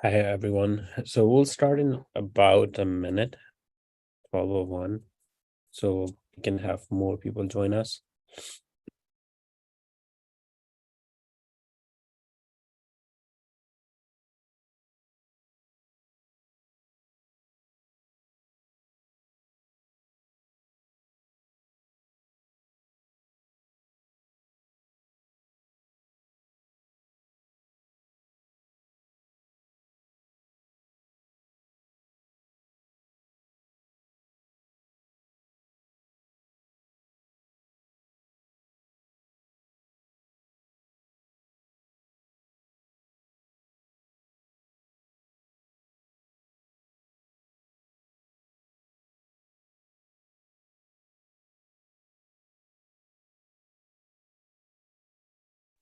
Hi, everyone. So we'll start in about a minute, 12:01, so we can have more people join us.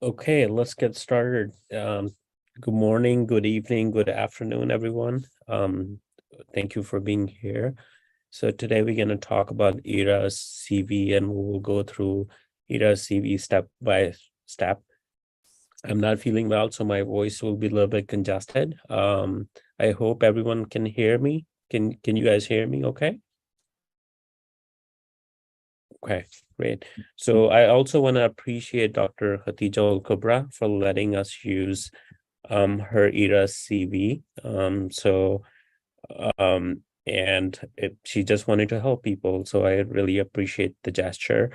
Okay, let's get started. Good morning, good evening, good afternoon, everyone. Thank you for being here. So today we're going to talk about ERAS CV, and we'll go through ERAS CV step by step. I'm not feeling well, so my voice will be a little bit congested. I hope everyone can hear me. Can you guys hear me okay? Okay, great. So I also want to appreciate Dr. Khatija Al-Kubra for letting us use her ERAS CV. She just wanted to help people, so I really appreciate the gesture.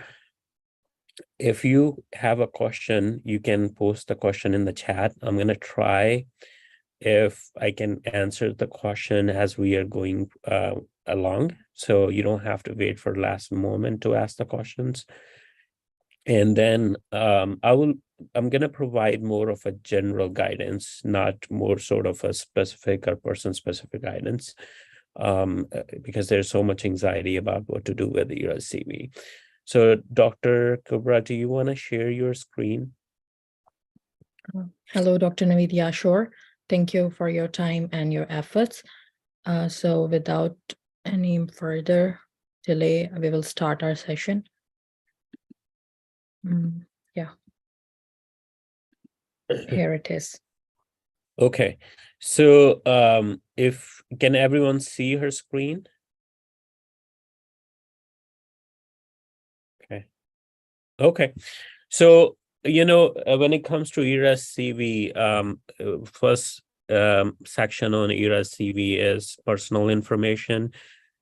If you have a question, you can post the question in the chat. I'm gonna try if I can answer the question as we are going along, so you don't have to wait for last moment to ask the questions. And then I'm gonna provide more of a general guidance, not more sort of a specific or person-specific guidance, because there's so much anxiety about what to do with the ERAS CV. So Dr. Kubra, do you want to share your screen? Hello, Dr. Navid. Sure. Thank you for your time and your efforts. So without any further delay, we will start our session. Yeah. Here it is. Okay. So can everyone see her screen? Okay. So, when it comes to ERAS CV, first section on ERAS CV is personal information.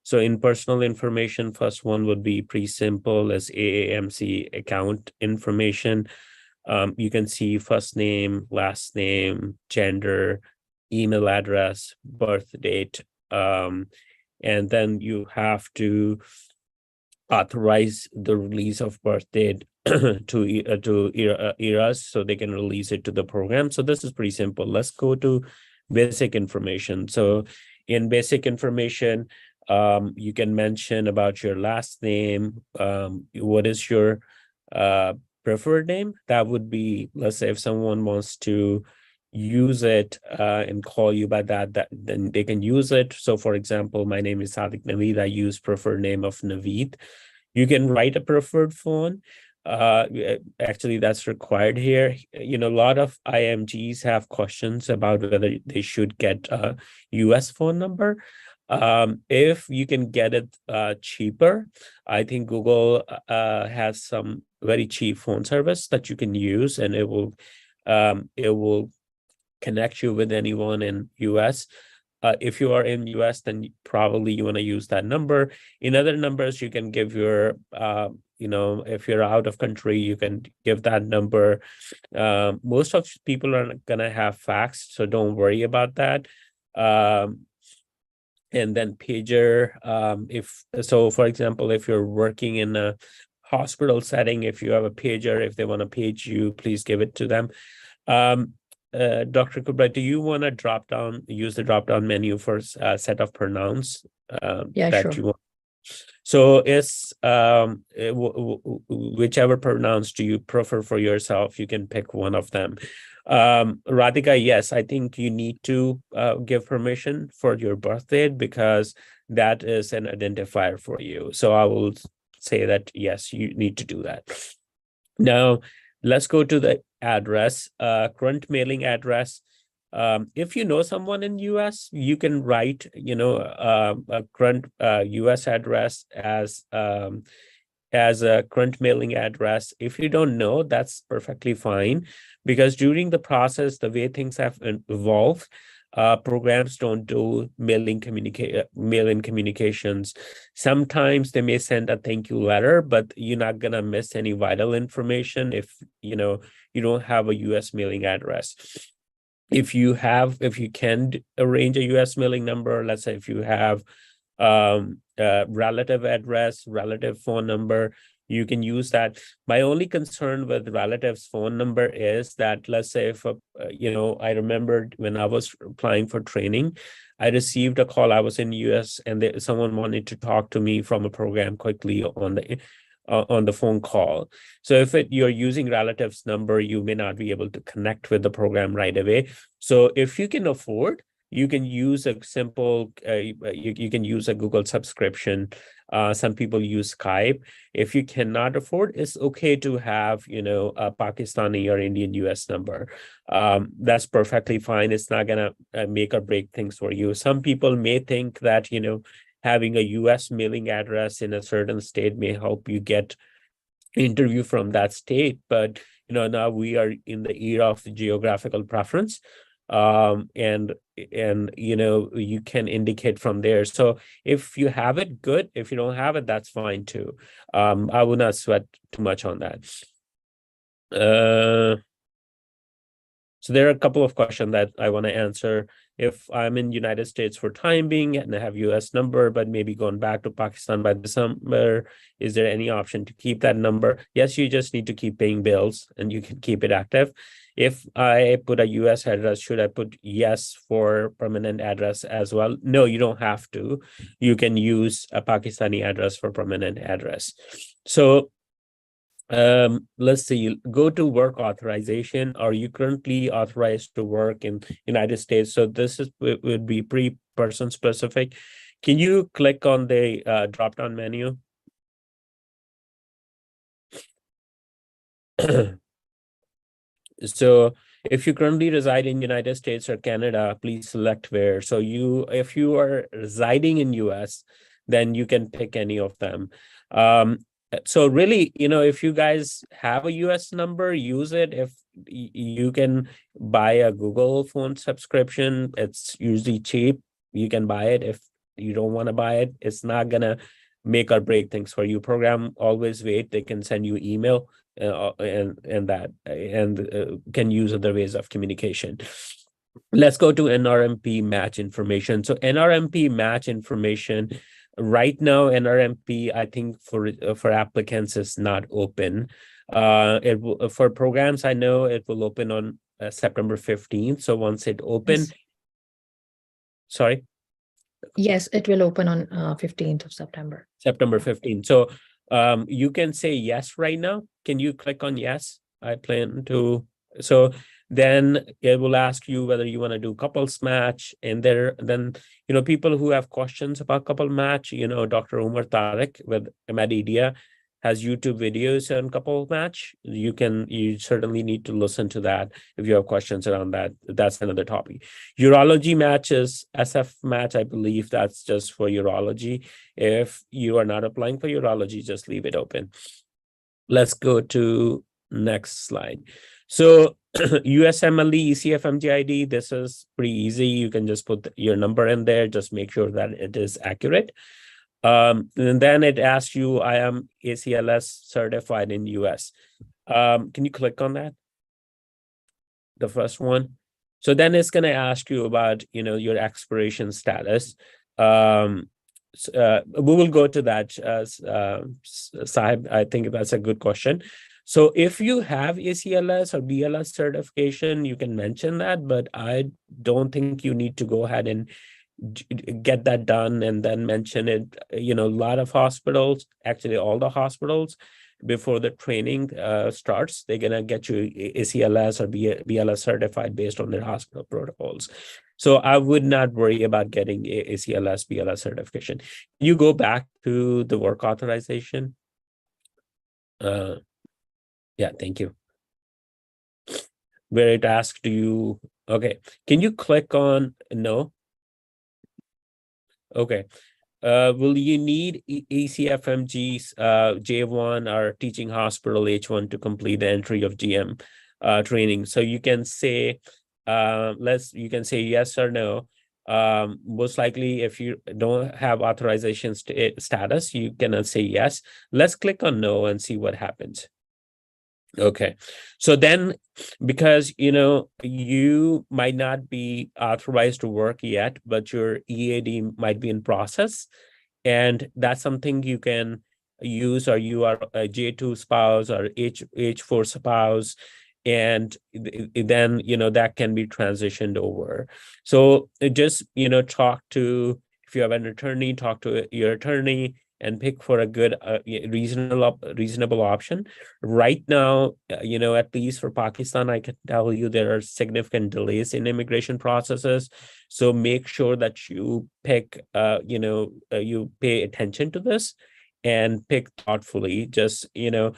So in personal information, first one would be pretty simple as AAMC account information. You can see first name, last name, gender, email address, birth date, and then you have to authorize the release of birth date to ERAS so they can release it to the program. So this is pretty simple. Let's go to basic information. So in basic information, you can mention about your last name. What is your preferred name? That would be, let's say if someone wants to use it and call you by that, then they can use it. So for example, my name is Sadiq Naveed. I use preferred name of Naveed. You can write a preferred phone. Actually, that's required here. A lot of IMGs have questions about whether they should get a US phone number. If you can get it cheaper, I think Google has some very cheap phone service that you can use, and it will connect you with anyone in US. If you are in US, then probably you want to use that number. In other numbers, you can give your, if you're out of country, you can give that number. Most of people are gonna have fax, so don't worry about that. And then pager, for example, if you're working in a hospital setting, if you have a pager, if they want to page you, please give it to them. Dr. Kubra, do you want to use the drop down menu for a set of pronouns Yeah, that sure. you want? So it's whichever pronouns do you prefer for yourself, you can pick one of them. Radhika, yes, I think you need to give permission for your birth date because that is an identifier for you. So I will say that, yes, you need to do that. Now, let's go to the address, current mailing address. If you know someone in US, you can write, a current US address as a current mailing address. If you don't know, that's perfectly fine, because during the process, the way things have evolved, programs don't do mail-in communications. Sometimes they may send a thank you letter, but you're not gonna miss any vital information if you don't have a US mailing address. If you can arrange a US mailing number, let's say if you have relative address, relative phone number, you can use that. My only concern with relatives phone number is that, let's say if I remembered when I was applying for training, I received a call. I was in US and someone wanted to talk to me from a program quickly on the phone call. So if you're using relatives number, you may not be able to connect with the program right away. So if you can afford, you can use a simple, you can use a Google subscription. Some people use Skype. If you cannot afford, it's okay to have, a Pakistani or Indian US number. That's perfectly fine. It's not gonna make or break things for you. Some people may think that, having a US mailing address in a certain state may help you get interview from that state, but now we are in the era of the geographical preference, and you can indicate from there. So if you have it, good. If you don't have it, that's fine too. I would not sweat too much on that. So there are a couple of questions that I want to answer. If I'm in United States for time being and I have US number, but maybe going back to Pakistan by December, is there any option to keep that number? Yes, you just need to keep paying bills and you can keep it active. If I put a US address, should I put yes for permanent address as well? No, you don't have to. You can use a Pakistani address for permanent address. So let's see, go to work authorization. Are you currently authorized to work in United States? So this would be pretty person specific. Can you click on the drop down menu? So if you currently reside in United States or Canada, please select where. So if you are residing in US, then you can pick any of them. So really, if you guys have a US number, use it. If you can buy a Google phone subscription, it's usually cheap. You can buy it. If you don't want to buy it, it's not gonna make or break things for you. Program always wait. They can send you email and can use other ways of communication. Let's go to NRMP match information. So NRMP match information, right now, NRMP, I think for applicants is not open. It will, for programs, I know it will open on September 15th. So once it open, Yes. sorry. Yes, it will open on 15th of September. September 15th. So you can say yes right now. Can you click on yes? I plan to. So then it will ask you whether you want to do couples match. And then people who have questions about couple match, Dr. Umar Tariq with Ahmadiyya has YouTube videos on couple match. You certainly need to listen to that if you have questions around that. That's another topic. Urology matches, SF match, I believe that's just for urology. If you are not applying for urology, just leave it open. Let's go to next slide. So USMLE, ECFMG ID, this is pretty easy. You can just put your number in there, just make sure that it is accurate. And then it asks you, I am ACLS certified in US. Can you click on that? The first one. So then it's going to ask you about, your expiration status. We will go to that, Sahib. I think that's a good question. So if you have ACLS or BLS certification, you can mention that, but I don't think you need to go ahead and get that done and then mention it. A lot of hospitals, actually all the hospitals, before the training starts, they're gonna get you ACLS or BLS certified based on their hospital protocols. So I would not worry about getting ACLS, BLS certification. You go back to the work authorization. Yeah, thank you. where it asks, do you, okay. Can you click on no? Okay. Will you need ECFMG's J1 or teaching hospital H1 to complete the entry of GM training? So you can say, you can say yes or no. Most likely, if you don't have authorization status, you cannot say yes. Let's click on no and see what happens. Okay. So then, because you might not be authorized to work yet, but your EAD might be in process, and that's something you can use, or you are a J2 spouse or H4 spouse, and then that can be transitioned over. So just talk to, if you have an attorney, talk to your attorney and pick for a good reasonable option. Right now, at least for Pakistan, I can tell you there are significant delays in immigration processes. So make sure that you pick, you pay attention to this and pick thoughtfully. Just, I'm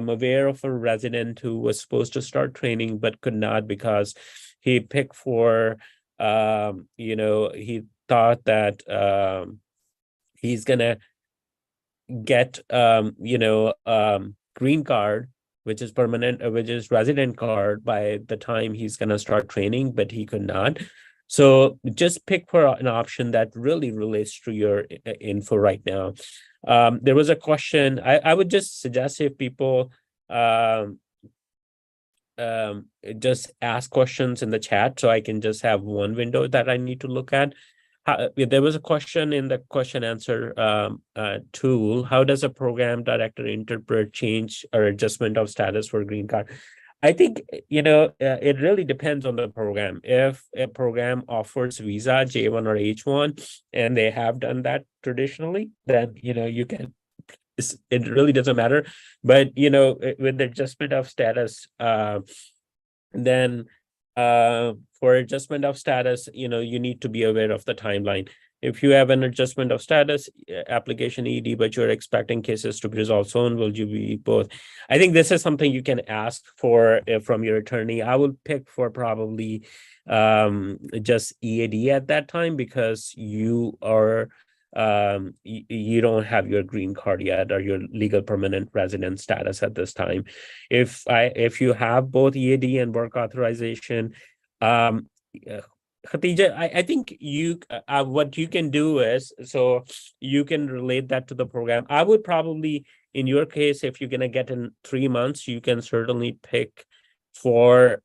aware of a resident who was supposed to start training but could not because he picked for, he thought that he's gonna get green card, which is permanent, which is resident card, by the time he's gonna start training, but he could not. So just pick for an option that really relates to your info right now. There was a question. I would just suggest, if people um, just ask questions in the chat, so I can just have one window that I need to look at. There was a question in the question answer tool. How does a program director interpret change or adjustment of status for green card? I think it really depends on the program. If a program offers visa J1 or H1, and they have done that traditionally, then you can. It really doesn't matter. But with the adjustment of status, then for adjustment of status, you need to be aware of the timeline. If you have an adjustment of status application ED, but you're expecting cases to be resolved soon, will you be both? I think this is something you can ask for from your attorney. I will pick for probably just EAD at that time, because you are you don't have your green card yet, or your legal permanent resident status at this time. If you have both EAD and work authorization, um Khatija, I think what you can do is, so you can relate that to the program. I would probably, in your case, if you're gonna get in 3 months, you can certainly pick for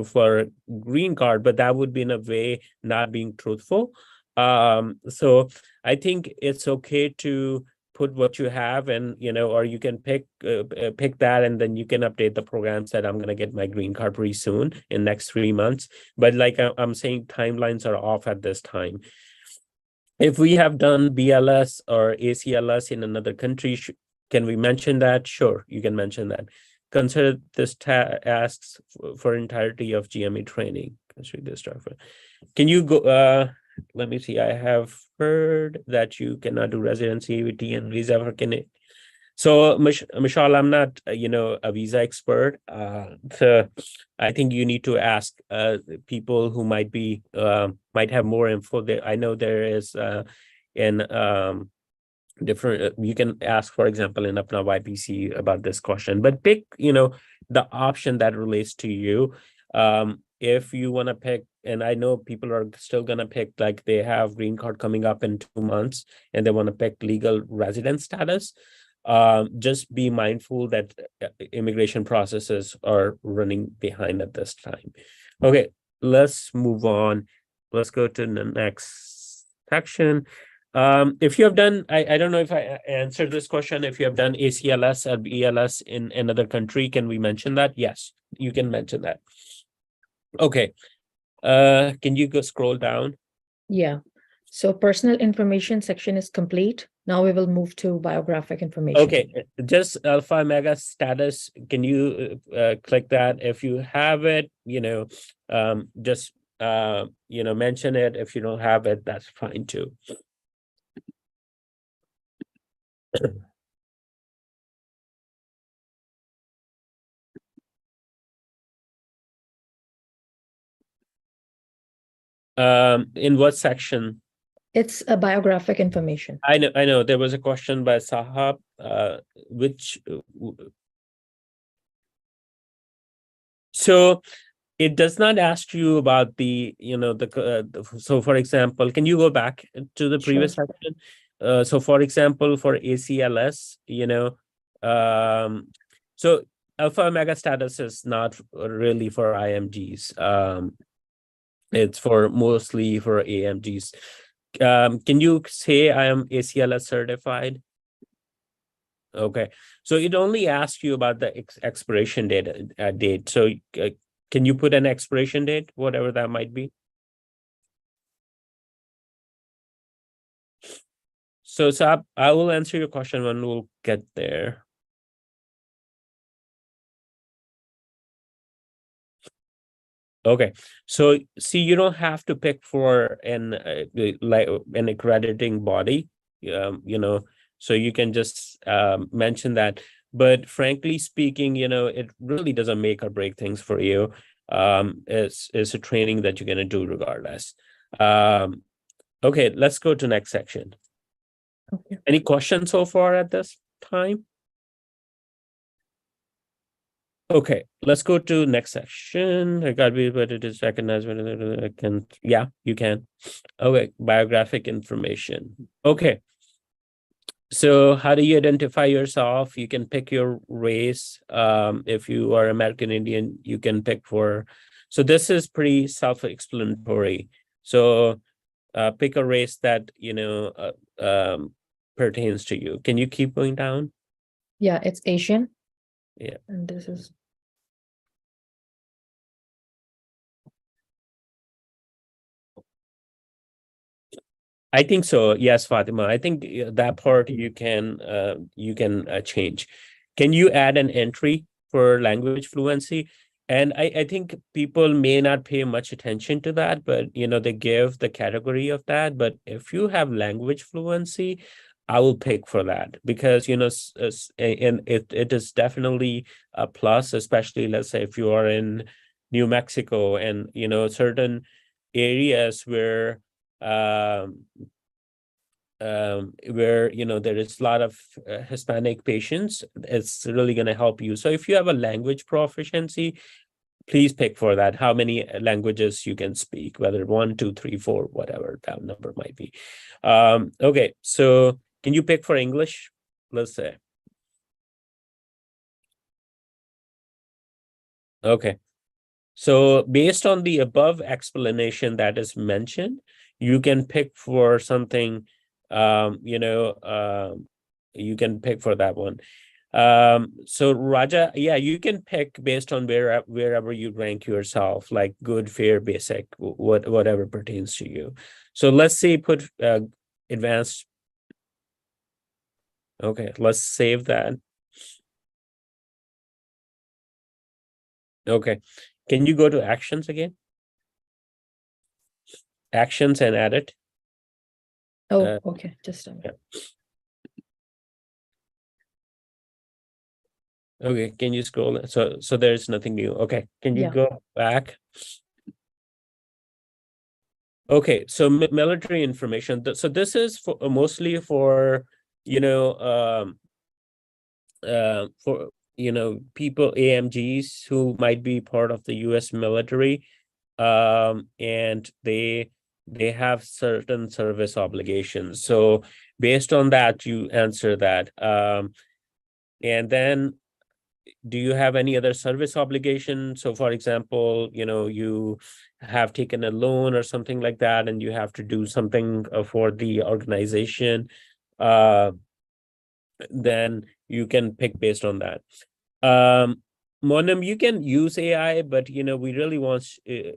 for green card, but that would be in a way not being truthful. So I think it's okay to put what you have, and or you can pick that, and then you can update the program, said I'm going to get my green card pretty soon in next 3 months. But like I'm saying, timelines are off at this time. If we have done BLS or ACLS in another country, can we mention that? Sure, you can mention that. Consider this asks for entirety of GME training. Can you go let me see. I have heard that you cannot do residency with TN visa for Canada. So, Michelle, I'm not, a visa expert. So I think you need to ask people who might have more info. There, I know there is in different. You can ask, for example, in Apna YPC about this question. But pick, the option that relates to you. If you want to pick, and I know people are still going to pick, like they have green card coming up in 2 months and they want to pick legal resident status, just be mindful that immigration processes are running behind at this time. Okay, let's move on. Let's go to the next section. If you have done, I don't know if I answered this question. If you have done ACLS or BLS in another country, can we mention that? Yes, you can mention that. Okay. Can you go scroll down? Yeah. So personal information section is complete. Now we will move to biographic information. Okay, just Alpha Mega status. Can you click that? If you have it, just mention it. If you don't have it, that's fine too. In what section? It's a biographic information. I know. There was a question by Sahab, which so it does not ask you about the, so for example, can you go back to the previous Sure. section? So for example, for ACLS, so alpha omega status is not really for IMGs. It's for mostly for AMGs. Can you say I am ACLS certified? Okay, so it only asks you about the expiration date. So can you put an expiration date, whatever that might be? So I will answer your question when we'll get there. Okay, so see, you don't have to pick for like an accrediting body, so you can just mention that. But frankly speaking, it really doesn't make or break things for you. It's a training that you're gonna do regardless. Okay, let's go to next section. Okay. Any questions so far at this time? Okay, let's go to next section. I gotta be, but it is recognized. I can, yeah, you can. Okay, biographic information. Okay, so how do you identify yourself? You can pick your race. If you are American Indian, you can pick for. So this is pretty self-explanatory. So pick a race that pertains to you. Can you keep going down? Yeah, it's Asian. Yeah. And this is I think so. Yes, Fatima. I think that part you can change. Can you add an entry for language fluency? And I think people may not pay much attention to that, but they give the category of that. But if you have language fluency, I will pick for that because and it is definitely a plus, especially let's say if you are in New Mexico and certain areas where there is a lot of Hispanic patients, it's really going to help you. So if you have a language proficiency, please pick for that. How many languages you can speak, whether 1, 2, 3, 4, whatever that number might be. Okay, so can you pick for English? Let's say. Okay. So based on the above explanation that is mentioned, you can pick for something, you can pick for that one. So Raja, yeah, you can pick based on wherever you rank yourself, like good, fair, basic, whatever pertains to you. So let's say put advanced. Okay, let's save that. Okay, can you go to actions again? Actions and edit. okay, just a minute. Yeah. Okay, can you scroll? So there's nothing new. Okay, can you go back? Okay, so military information. So this is for mostly for for people AMGs who might be part of the U.S. military, and they have certain service obligations. So based on that, you answer that. And then do you have any other service obligation? So for example, you have taken a loan or something like that, and you have to do something for the organization, then you can pick based on that. Monam, you can use AI, but we really want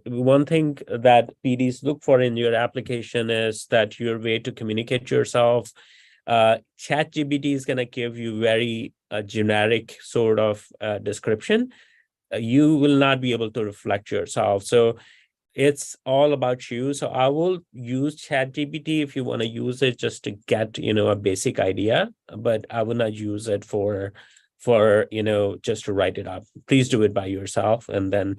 one thing that PDs look for in your application is that your way to communicate yourself. ChatGPT is going to give you very generic sort of description. You will not be able to reflect yourself. So it's all about you. So I will use ChatGPT if you want to use it just to get a basic idea, but I will not use it for just to write it up. Please do it by yourself, and then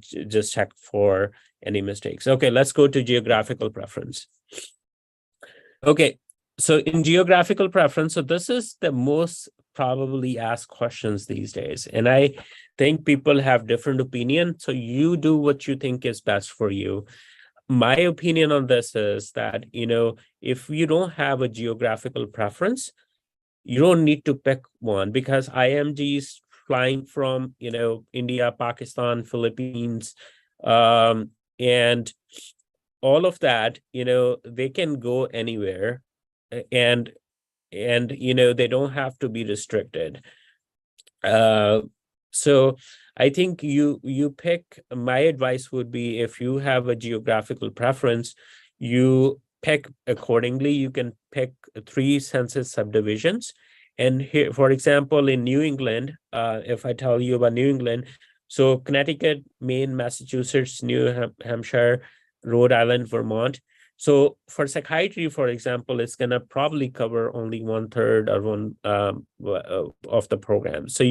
just check for any mistakes. Okay, let's go to geographical preference. Okay, so in geographical preference, so this is the most probably asked questions these days. And I think people have different opinion. So you do what you think is best for you. My opinion on this is that, if you don't have a geographical preference, you don't need to pick one, because IMGs flying from, India, Pakistan, Philippines, and all of that, they can go anywhere, and they don't have to be restricted. So I think you pick. My advice would be, if you have a geographical preference, you pick accordingly. You can pick 3 census subdivisions. And here, for example, in New England, if I tell you about New England, so Connecticut, Maine, Massachusetts, New Hampshire, Rhode Island, Vermont. So for psychiatry, for example, it's going to probably cover only 1/3 or one of the program. So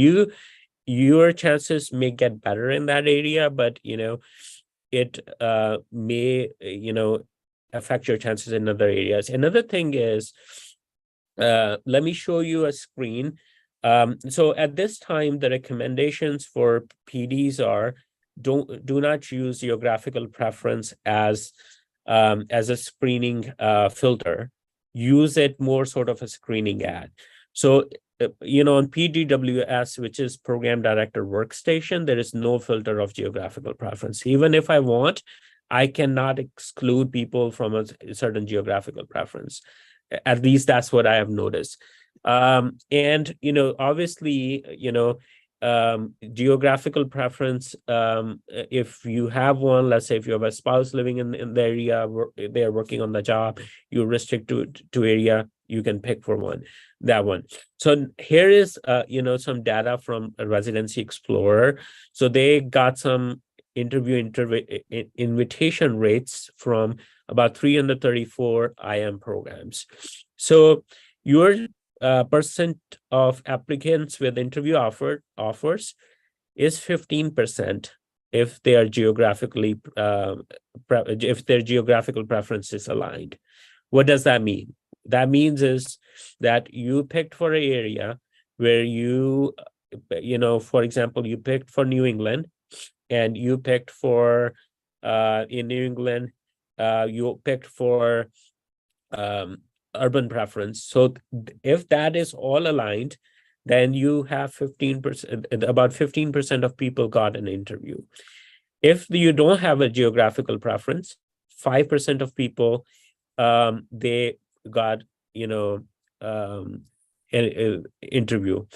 your chances may get better in that area, but it may affect your chances in other areas. Another thing is, let me show you a screen. So at this time, the recommendations for PDs are, do not use geographical preference as a screening filter. Use it more sort of a screening ad. So on PDWS, which is Program Director Workstation, there is no filter of geographical preference. Even if I want, I cannot exclude people from a certain geographical preference. At least that's what I have noticed. And obviously, geographical preference, if you have one, let's say if you have a spouse living in the area, they are working on the job, you restrict to area, you can pick for that one. So here is some data from a Residency Explorer. So they got some invitation rates from about 334 IM programs. So your percent of applicants with interview offers is 15% if they are geographically if their geographical preference is aligned. What does that mean? That means is that you picked for an area where for example, you picked for New England, and you picked for in New England, you picked for urban preference. So if that is all aligned, then you have 15%, about 15% of people got an interview. If you don't have a geographical preference, 5% of people, they got, an interview.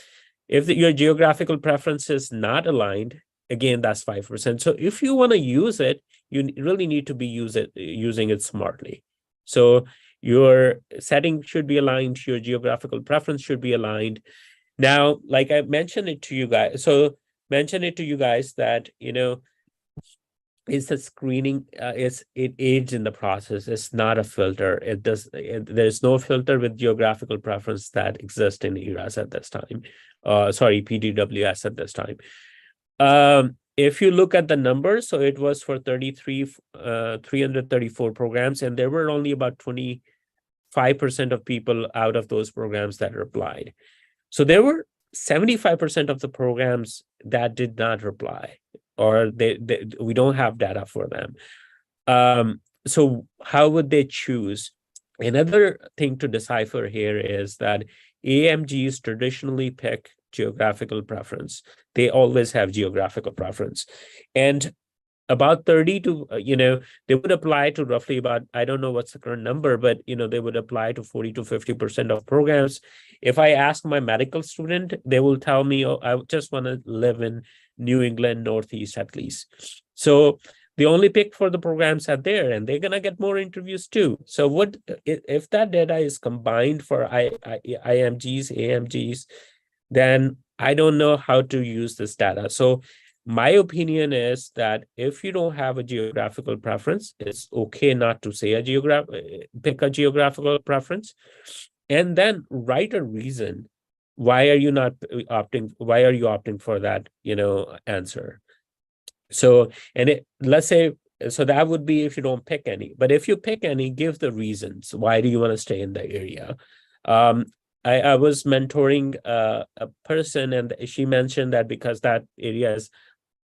If your geographical preference is not aligned, again, that's 5%. So if you want to use it, you really need to be using it smartly. So your setting should be aligned, your geographical preference should be aligned. Now, like I mentioned it to you guys, that it's a screening, it aids in the process. It's not a filter. There's no filter with geographical preference that exists in ERAS at this time. PDWS at this time. If you look at the numbers, so it was for 334 programs, and there were only about 25% of people out of those programs that replied. So there were 75% of the programs that did not reply, or we don't have data for them. So how would they choose? Another thing to decipher here is that AMGs traditionally pick geographical preference. They always have geographical preference. And about 30 to, they would apply to roughly about, I don't know what's the current number, but, they would apply to 40 to 50% of programs. If I ask my medical student, they will tell me, oh, I just want to live in New England, Northeast at least. So they only pick for the programs out there, and they're going to get more interviews too. So what if that data is combined for IMGs, AMGs, then I don't know how to use this data. So my opinion is that if you don't have a geographical preference, it's okay not to say pick a geographical preference, and then write a reason. Why are you opting for that, answer? So, and let's say, so that would be if you don't pick any. But if you pick any, give the reasons. Why do you want to stay in the area? Um, I was mentoring a person, and she mentioned that because that area is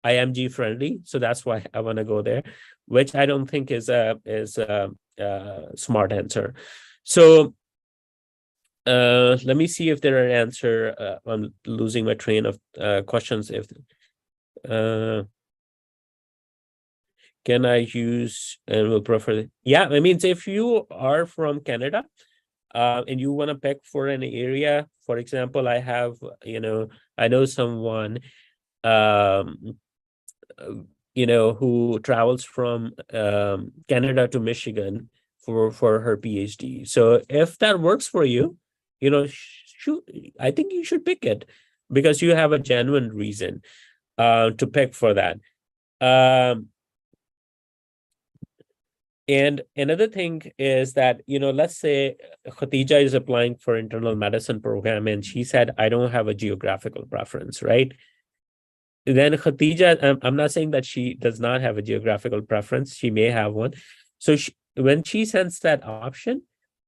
IMG friendly, so that's why I want to go there, which I don't think is a smart answer. So let me see if there are answer. I'm losing my train of questions. If uh, can I use and will prefer? Yeah, I mean, if you are from Canada, and you want to pick for an area, for example, I have, I know someone, um, who travels from Canada to Michigan for her PhD. So if that works for you, shoot, I think you should pick it because you have a genuine reason to pick for that. And another thing is that, let's say Khatija is applying for internal medicine program and she said, I don't have a geographical preference, right? Then Khatija, I'm not saying that she does not have a geographical preference. She may have one. So when she sends that option,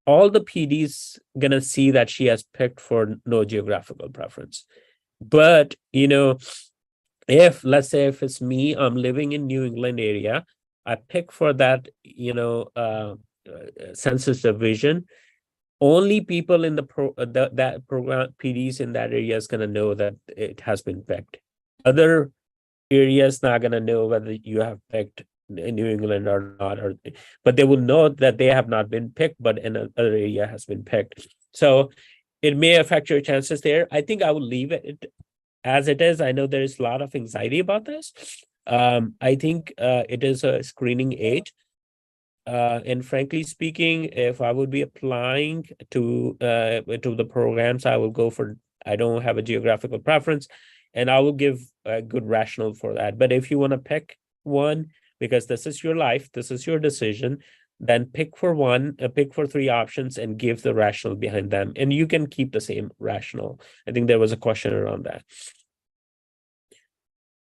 all the PDs gonna see that she has picked for no geographical preference. But, if let's say if it's me, I'm living in New England area, I pick for that, census division. Only people in that program PDs in that area is gonna know that it has been picked. Other areas not gonna know whether you have picked in New England or not, but they will know that they have not been picked, but another area has been picked. So it may affect your chances there. I think I will leave it as it is. I know there is a lot of anxiety about this. I think it is a screening age. And frankly speaking, if I would be applying to the programs, I will go for, I don't have a geographical preference, and I will give a good rationale for that. But if you want to pick one, because this is your life, this is your decision, then pick for one, pick for three options and give the rationale behind them. And you can keep the same rationale. I think there was a question around that.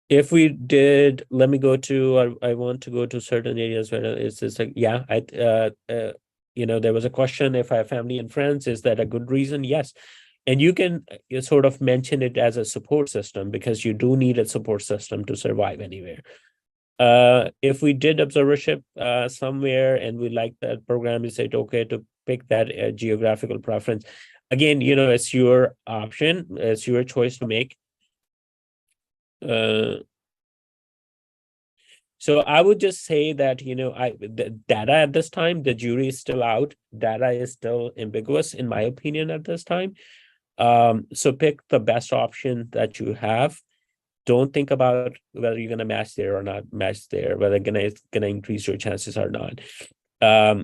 If we did, let me go to, I want to go to certain areas where it's just like, yeah, there was a question, if I have family and friends, is that a good reason? Yes. And you can sort of mention it as a support system because you do need a support system to survive anywhere. If we did observership somewhere and we like that program, you said, okay, to pick that geographical preference. Again, it's your option, it's your choice to make. So I would just say that, the data at this time, the jury is still out. Data is still ambiguous, in my opinion, at this time. So pick the best option that you have. Don't think about whether you're gonna match there or not match there, whether it's gonna increase your chances or not.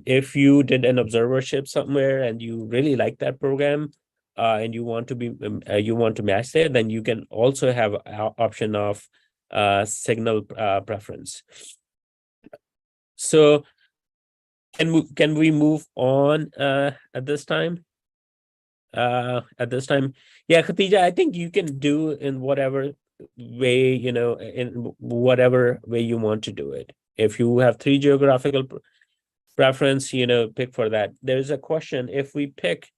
If you did an observership somewhere and you really like that program, and you want to match there, then you can also have an option of signal preference. So can we move on at this time? Yeah, Khatija, I think you can do in whatever way, in whatever way you want to do it. If you have three geographical preference, pick for that. There's a question, if we pick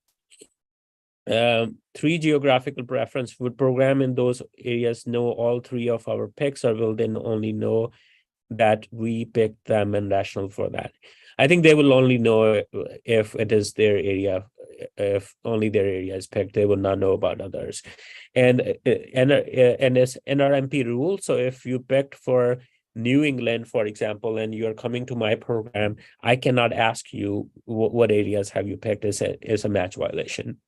three geographical preference, would program in those areas know all three of our picks, or will they only know that we picked them and rational for that? I think they will only know if it is their area. If only their area is picked, they will not know about others. And it's NRMP rule. So if you picked for New England, for example, and you're coming to my program, I cannot ask you what areas have you picked. Is a match violation.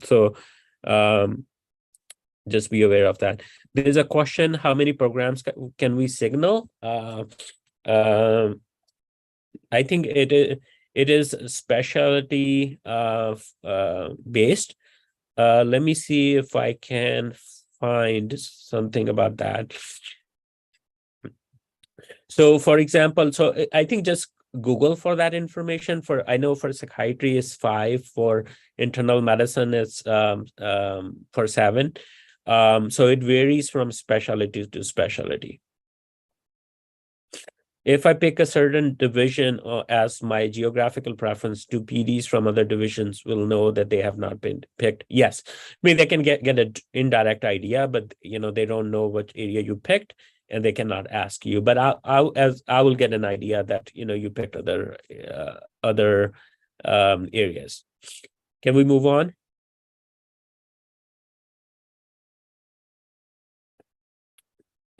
So just be aware of that. There's a question, how many programs can we signal? I think it is specialty based. Let me see if I can find something about that. So for example, I think just Google for that information. I know for psychiatry is 5, for internal medicine it's for 7. So it varies from specialty to specialty. If I pick a certain division as my geographical preference, do PDs from other divisions will know that they have not been picked? Yes. I mean, they can get an indirect idea, but they don't know what area you picked, and they cannot ask you. But I will get an idea that you picked other areas. Can we move on?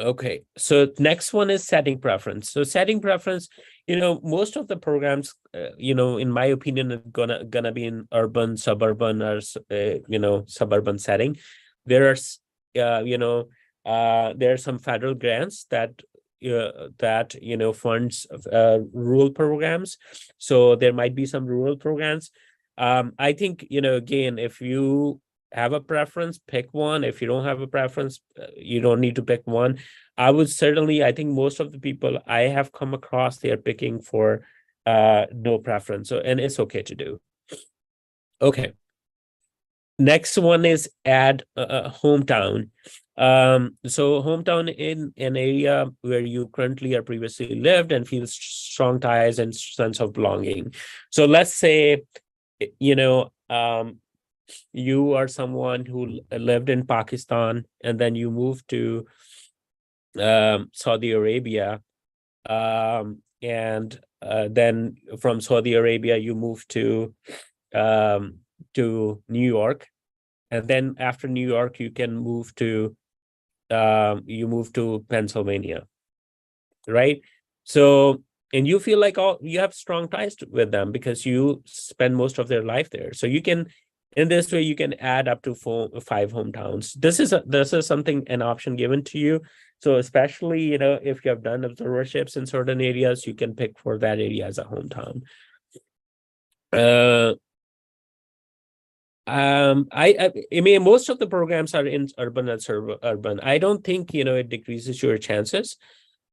Okay, so next one is setting preference. So setting preference, most of the programs, in my opinion, are gonna be in urban, suburban, or suburban setting. There are, there are some federal grants that funds rural programs. So there might be some rural programs. I think again, if you have a preference, pick one. If you don't have a preference, you don't need to pick one. I think most of the people I have come across, they are picking for no preference. So, and it's okay to do. Okay. Next one is add hometown. So hometown in an area where you currently or previously lived and feel strong ties and sense of belonging. So let's say, you are someone who lived in Pakistan and then you moved to Saudi Arabia, and then from Saudi Arabia you moved to New York, and then after New York you can move to Pennsylvania, right? So, and you feel like you have strong ties with them because you spend most of their life there. So you can, in this way, you can add up to 5 hometowns. This is something, an option given to you. So especially, if you have done observerships in certain areas, you can pick for that area as a hometown. I mean, most of the programs are in urban and suburban. I don't think it decreases your chances.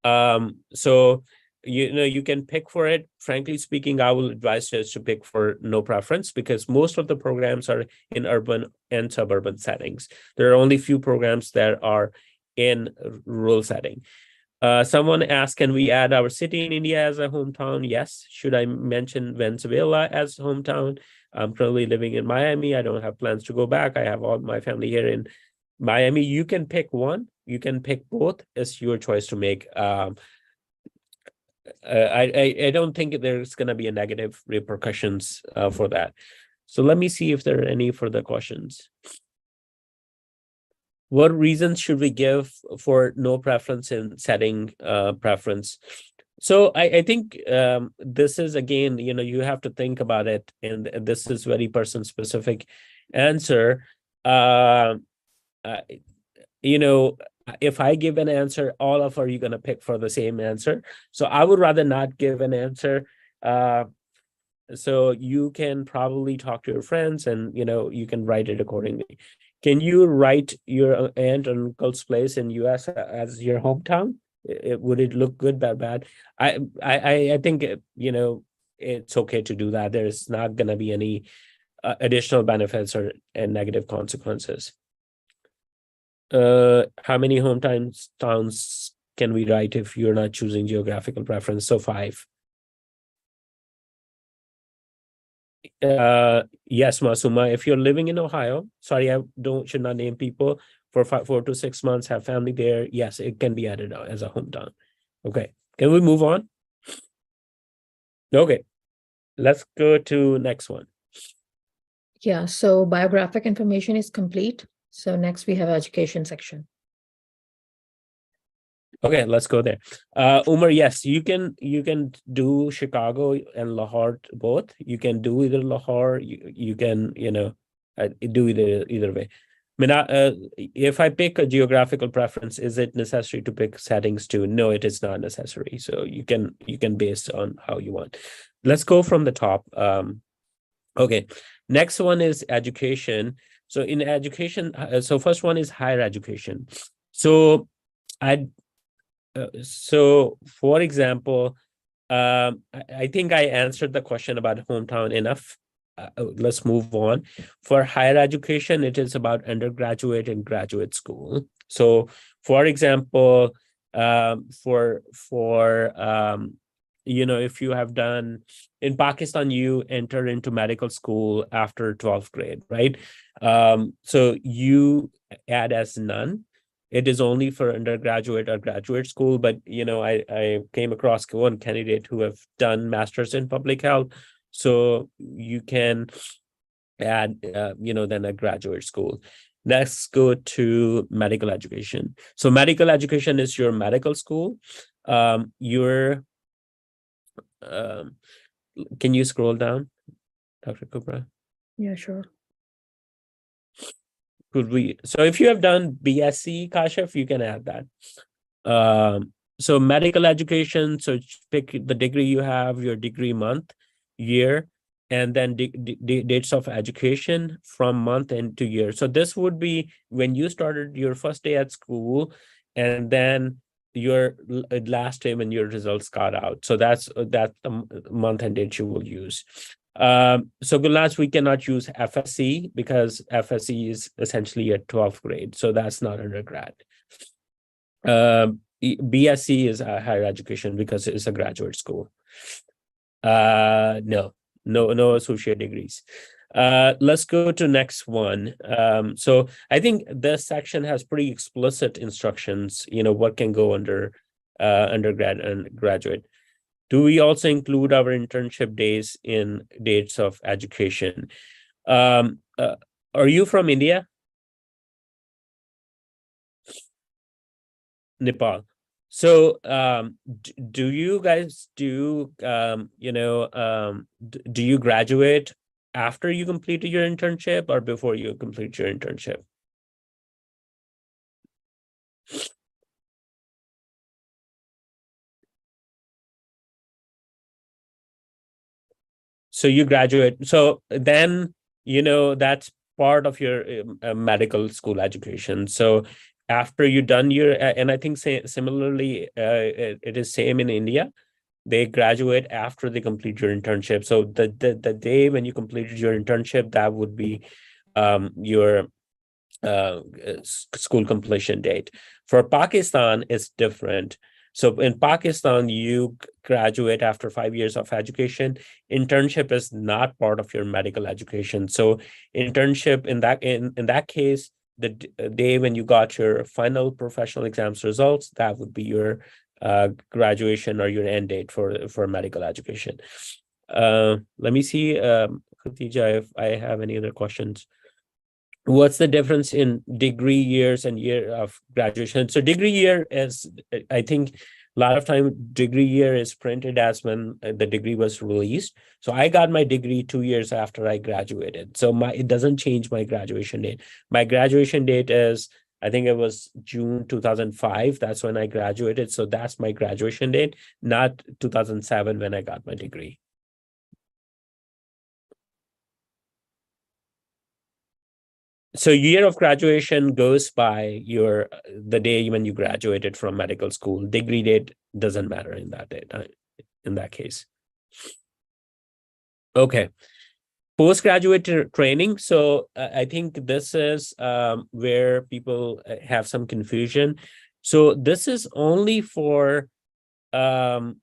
So you can pick for it. Frankly speaking, I will advise us to pick for no preference because most of the programs are in urban and suburban settings. There are only few programs that are in rural setting. Someone asked, can we add our city in India as a hometown? Yes. Should I mention Venezuela as hometown? I'm currently living in Miami. I don't have plans to go back. I have all my family here in Miami. You can pick one. You can pick both. It's your choice to make. I don't think there's going to be a negative repercussions for that. So let me see if there are any further questions. What reasons should we give for no preference in setting preference? So I think this is, again, you have to think about it, and this is very person specific answer. If I give an answer, all of are you going to pick for the same answer? So I would rather not give an answer. So you can probably talk to your friends and you can write it accordingly. Can you write your aunt and uncle's place in US as your hometown? Would it look good, bad? I think it's okay to do that. There's not going to be any additional benefits or negative consequences. How many hometowns can we write if you're not choosing geographical preference? So 5. Yes, Masuma, if you're living in Ohio, sorry, I should not name people, for 4 to 6 months, have family there, yes, it can be added as a hometown. Okay, can we move on? Okay, let's go to next one. Yeah, so biographic information is complete. So next we have education section. Okay, let's go there. Umar, yes, you can do Chicago and Lahore both. You can do either Lahore, you can do either way. I mean, if I pick a geographical preference, is it necessary to pick settings too? No, it is not necessary. So you can base on how you want. Let's go from the top. Okay, next one is education. So in education, so first one is higher education. So for example, I think I answered the question about hometown enough. Let's move on. For higher education, it is about undergraduate and graduate school. So, for example, if you have done in Pakistan, you enter into medical school after 12th grade, right? So you add as none. It is only for undergraduate or graduate school, but I came across one candidate who have done masters in public health, so you can add then a graduate school. Let's go to medical education. So medical education is your medical school. Your Can you scroll down, Dr. Kubra? Yeah, sure. So if you have done BSc, Kashif, you can add that. So medical education, so pick the degree you have, your degree month, year, and then dates of education from month and to year. So this would be when you started your first day at school, and then your last day when your results got out. So that's the month and date you will use. So Gulnaz, we cannot use FSC because FSC is essentially a 12th grade, so that's not undergrad. BSc is a higher education because it's a graduate school. No associate degrees. Let's go to next one. So I think this section has pretty explicit instructions, what can go under undergrad and graduate. Do we also include our internship days in dates of education? Are you from India? Nepal. So do you guys do do you graduate after you completed your internship or before you complete your internship? So you graduate. So then, that's part of your medical school education. So after you done your, and I think similarly, it is same in India. They graduate after they complete your internship. So the day when you completed your internship, that would be your school completion date. For Pakistan, it's different. So in Pakistan, you graduate after 5 years of education. Internship is not part of your medical education. So internship in that case, the day when you got your final professional exams results, that would be your graduation or your end date for medical education. Let me see, Khatija, if I have any other questions. What's the difference in degree years and year of graduation? So degree year is, I think a lot of time degree year is printed as when the degree was released. So I got my degree 2 years after I graduated. So it doesn't change my graduation date. My graduation date is, I think it was June 2005. That's when I graduated. So that's my graduation date, not 2007 when I got my degree. So year of graduation goes by the day when you graduated from medical school. Degree date doesn't matter in that case. Okay. Postgraduate training. So I think this is where people have some confusion. So this is only for ACGME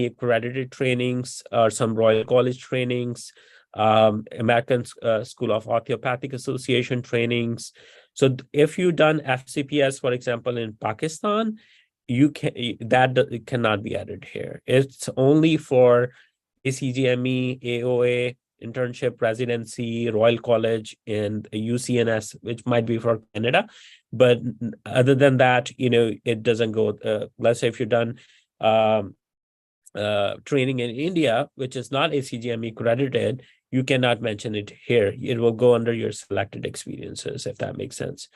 accredited trainings or some Royal College trainings, American School of Osteopathic Association trainings. So if you done FCPS, for example, in Pakistan, that cannot be added here. It's only for ACGME, AOA, internship, residency, Royal College, and UCNS, which might be for Canada. But other than that, it doesn't go. Let's say if you've done training in India, which is not ACGME accredited, you cannot mention it here. It will go under your selected experiences, if that makes sense.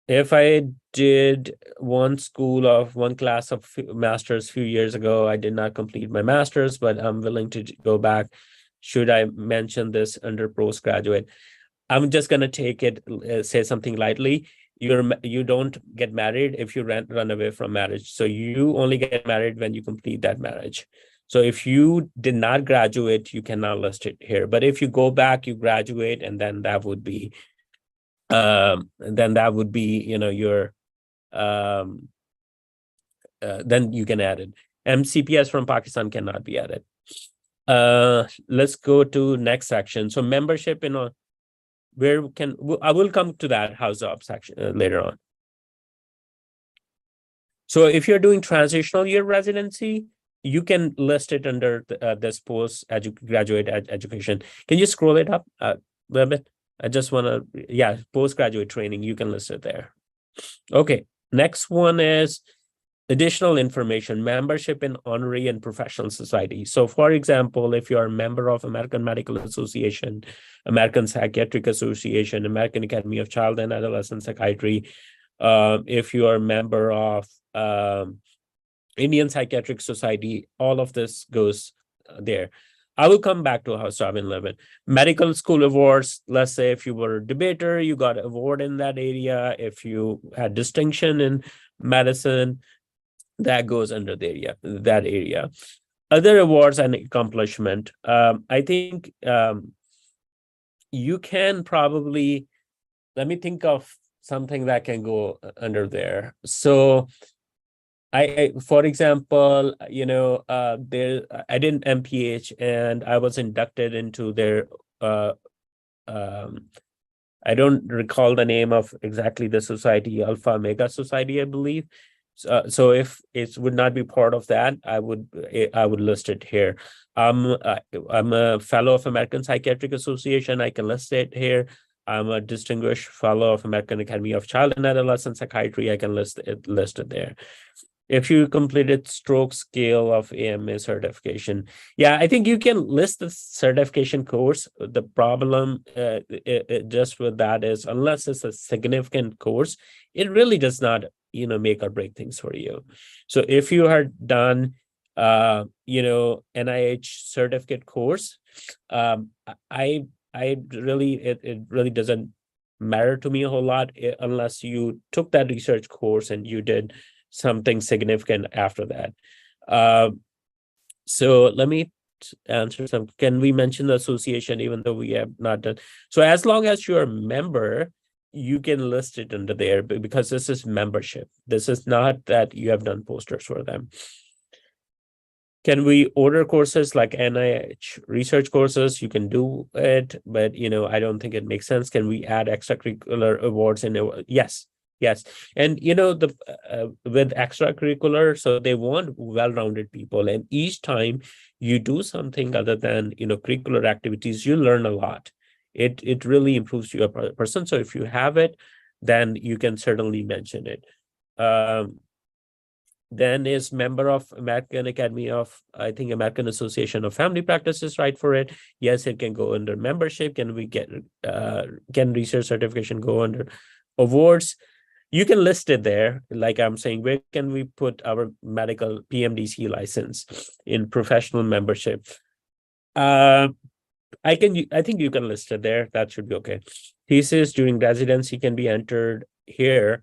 If I did one class of master's a few years ago, I did not complete my master's, but I'm willing to go back. Should I mention this under postgraduate? I'm just going to take it, say something lightly. You don't get married if you run away from marriage. So you only get married when you complete that marriage. So if you did not graduate, you cannot list it here. But if you go back, you graduate, and then that would be then that would be, your, then you can add it. MCPS from Pakistan cannot be added. Let's go to next section. So membership in where I will come to that house job section later on. So if you're doing transitional year residency, you can list it under this postgraduate education. Can you scroll it up a little bit? I just want to, yeah, postgraduate training, you can list it there. Okay, next one is additional information, membership in honorary and professional society. So for example, if you're a member of American Medical Association, American Psychiatric Association, American Academy of Child and Adolescent Psychiatry, if you are a member of Indian Psychiatric Society, all of this goes there. I will come back to House Job 11. Medical school awards, let's say if you were a debater, you got an award in that area. If you had distinction in medicine, that goes under that area. Other awards and accomplishment. I think you can probably, let me think of something that can go under there. So for example, there I did an MPH and I was inducted into their I don't recall the name of exactly the society, Alpha Mega Society, I believe. So if it would not be part of that, I would list it here. I'm a fellow of American Psychiatric Association. I can list it here. I'm a distinguished fellow of American Academy of Child and Adolescent Psychiatry. I can list it there. If you completed stroke scale of AMA certification, yeah, I think you can list the certification course. The problem just with that is, unless it's a significant course, it really does not, make or break things for you. So if you are done, NIH certificate course, I really, it really doesn't matter to me a whole lot unless you took that research course and you did something significant after that. So let me answer some. Can we mention the association even though we have not done? So as long as you're a member, you can list it under there because this is membership. This is not that you have done posters for them. Can we order courses like NIH research courses? You can do it, but I don't think it makes sense. Can we add extracurricular awards in? Yes. And with extracurricular, so they want well-rounded people, and each time you do something other than curricular activities, you learn a lot. It really improves you a person. So if you have it, then you can certainly mention it. Then is member of American Academy of, I think, American Association of Family Practices, right for it. Yes, it can go under membership. Can we get can research certification go under awards? You can list it there. Like I'm saying, where can we put our medical PMDC license in professional membership? I think you can list it there. That should be okay. Thesis during residency can be entered here.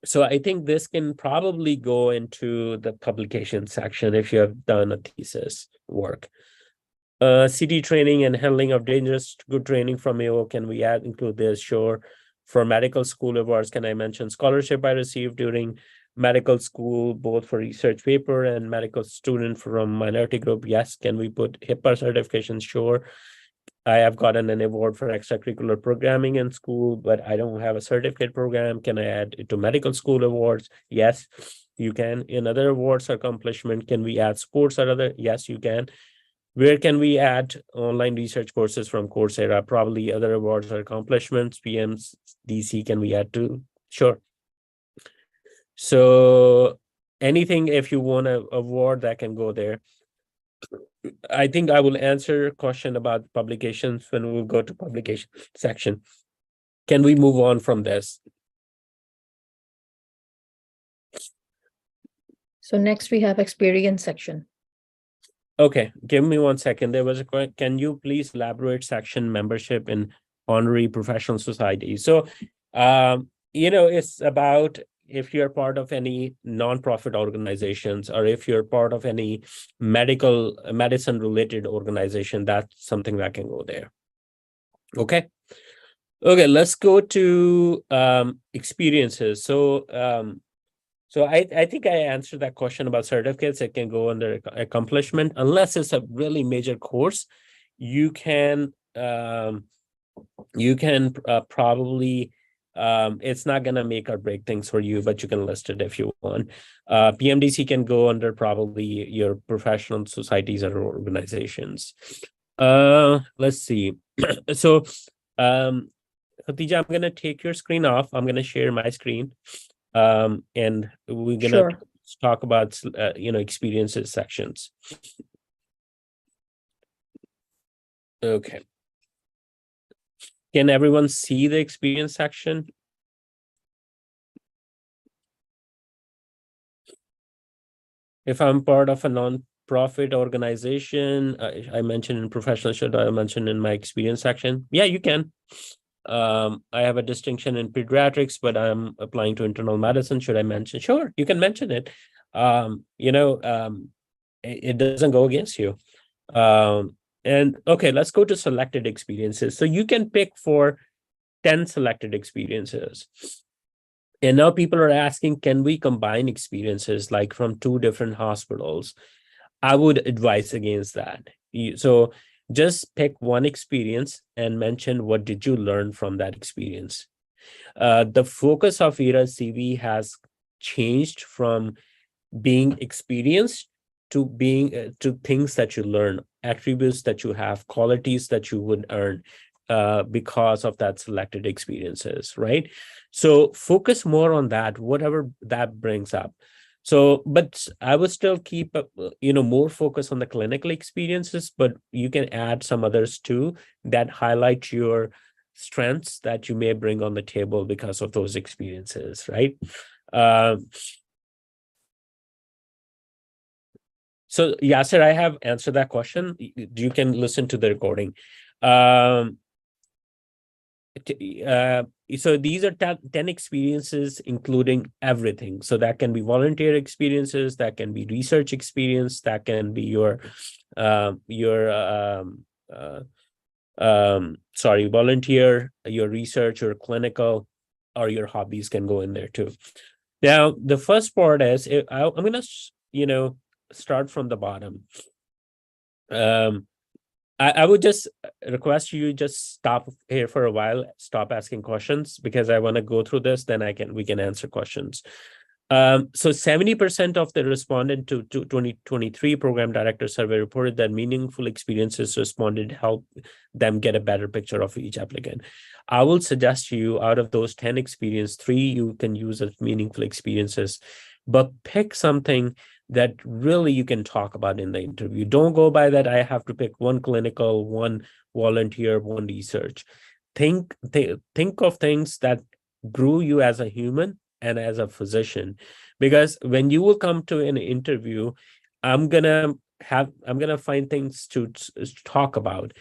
So I think this can probably go into the publication section if you have done a thesis work. CD training and handling of dangerous good training from AO, can we include this? Sure. For medical school awards, can I mention scholarship I received during medical school, both for research paper and medical student from minority group? Yes. Can we put HIPAA certification? Sure. I have gotten an award for extracurricular programming in school, but I don't have a certificate program. Can I add it to medical school awards? Yes, you can. In other awards or accomplishment, can we add sports or other? Yes, you can. Where can we add online research courses from Coursera? Probably other awards or accomplishments, PMs, DC, can we add to? Sure. So anything, if you want an award, that can go there. I think I will answer a question about publications when we go to publication section. Can we move on from this? So next we have experience section. Okay, give me 1 second. There was a question. Can you please elaborate section membership in honorary professional society? So, it's about if you're part of any nonprofit organizations or if you're part of any medicine related organization, that's something that can go there. Okay. Okay, let's go to experiences. So I think I answered that question about certificates. It can go under accomplishment unless it's a really major course. You can probably it's not gonna make or break things for you, but you can list it if you want. PMDC can go under probably your professional societies or organizations. Let's see. So Khatija, I'm gonna take your screen off. I'm gonna share my screen. And we're gonna Sure. talk about experiences sections. Okay. Can everyone see the experience section? If I'm part of a non-profit organization, I mentioned in professional, should I mention in my experience section? Yeah, you can. I have a distinction in pediatrics, but I'm applying to internal medicine. Should I mention? Sure, you can mention it. It doesn't go against you. And okay, let's go to selected experiences. So you can pick for 10 selected experiences. And now people are asking, can we combine experiences like from two different hospitals? I would advise against that. So just pick one experience and mention what did you learn from that experience. The focus of ERAS CV has changed from being experienced to being to things that you learn, attributes that you have, qualities that you would earn because of that selected experiences, right? So focus more on that, whatever that brings up. So, but I would still keep more focus on the clinical experiences, but you can add some others too that highlight your strengths that you may bring on the table because of those experiences, right? So Yasser, I have answered that question. You can listen to the recording. Um, so these are 10 experiences, including everything. So that can be volunteer experiences, that can be research experience, that can be your volunteer, your research, your clinical, or your hobbies can go in there too. Now, the first part is I'm going to, start from the bottom. I would just request you just stop here for a while, stop asking questions because I want to go through this, then we can answer questions. So 70% of the respondent to 2023 program director survey reported that meaningful experiences responded help them get a better picture of each applicant. I will suggest you out of those 10 experience, 3 you can use as meaningful experiences, but pick something that really you can talk about in the interview. Don't go by that I have to pick one clinical, one volunteer, one research. Think of things that grew you as a human and as a physician, because when you will come to an interview, I'm gonna find things to talk about,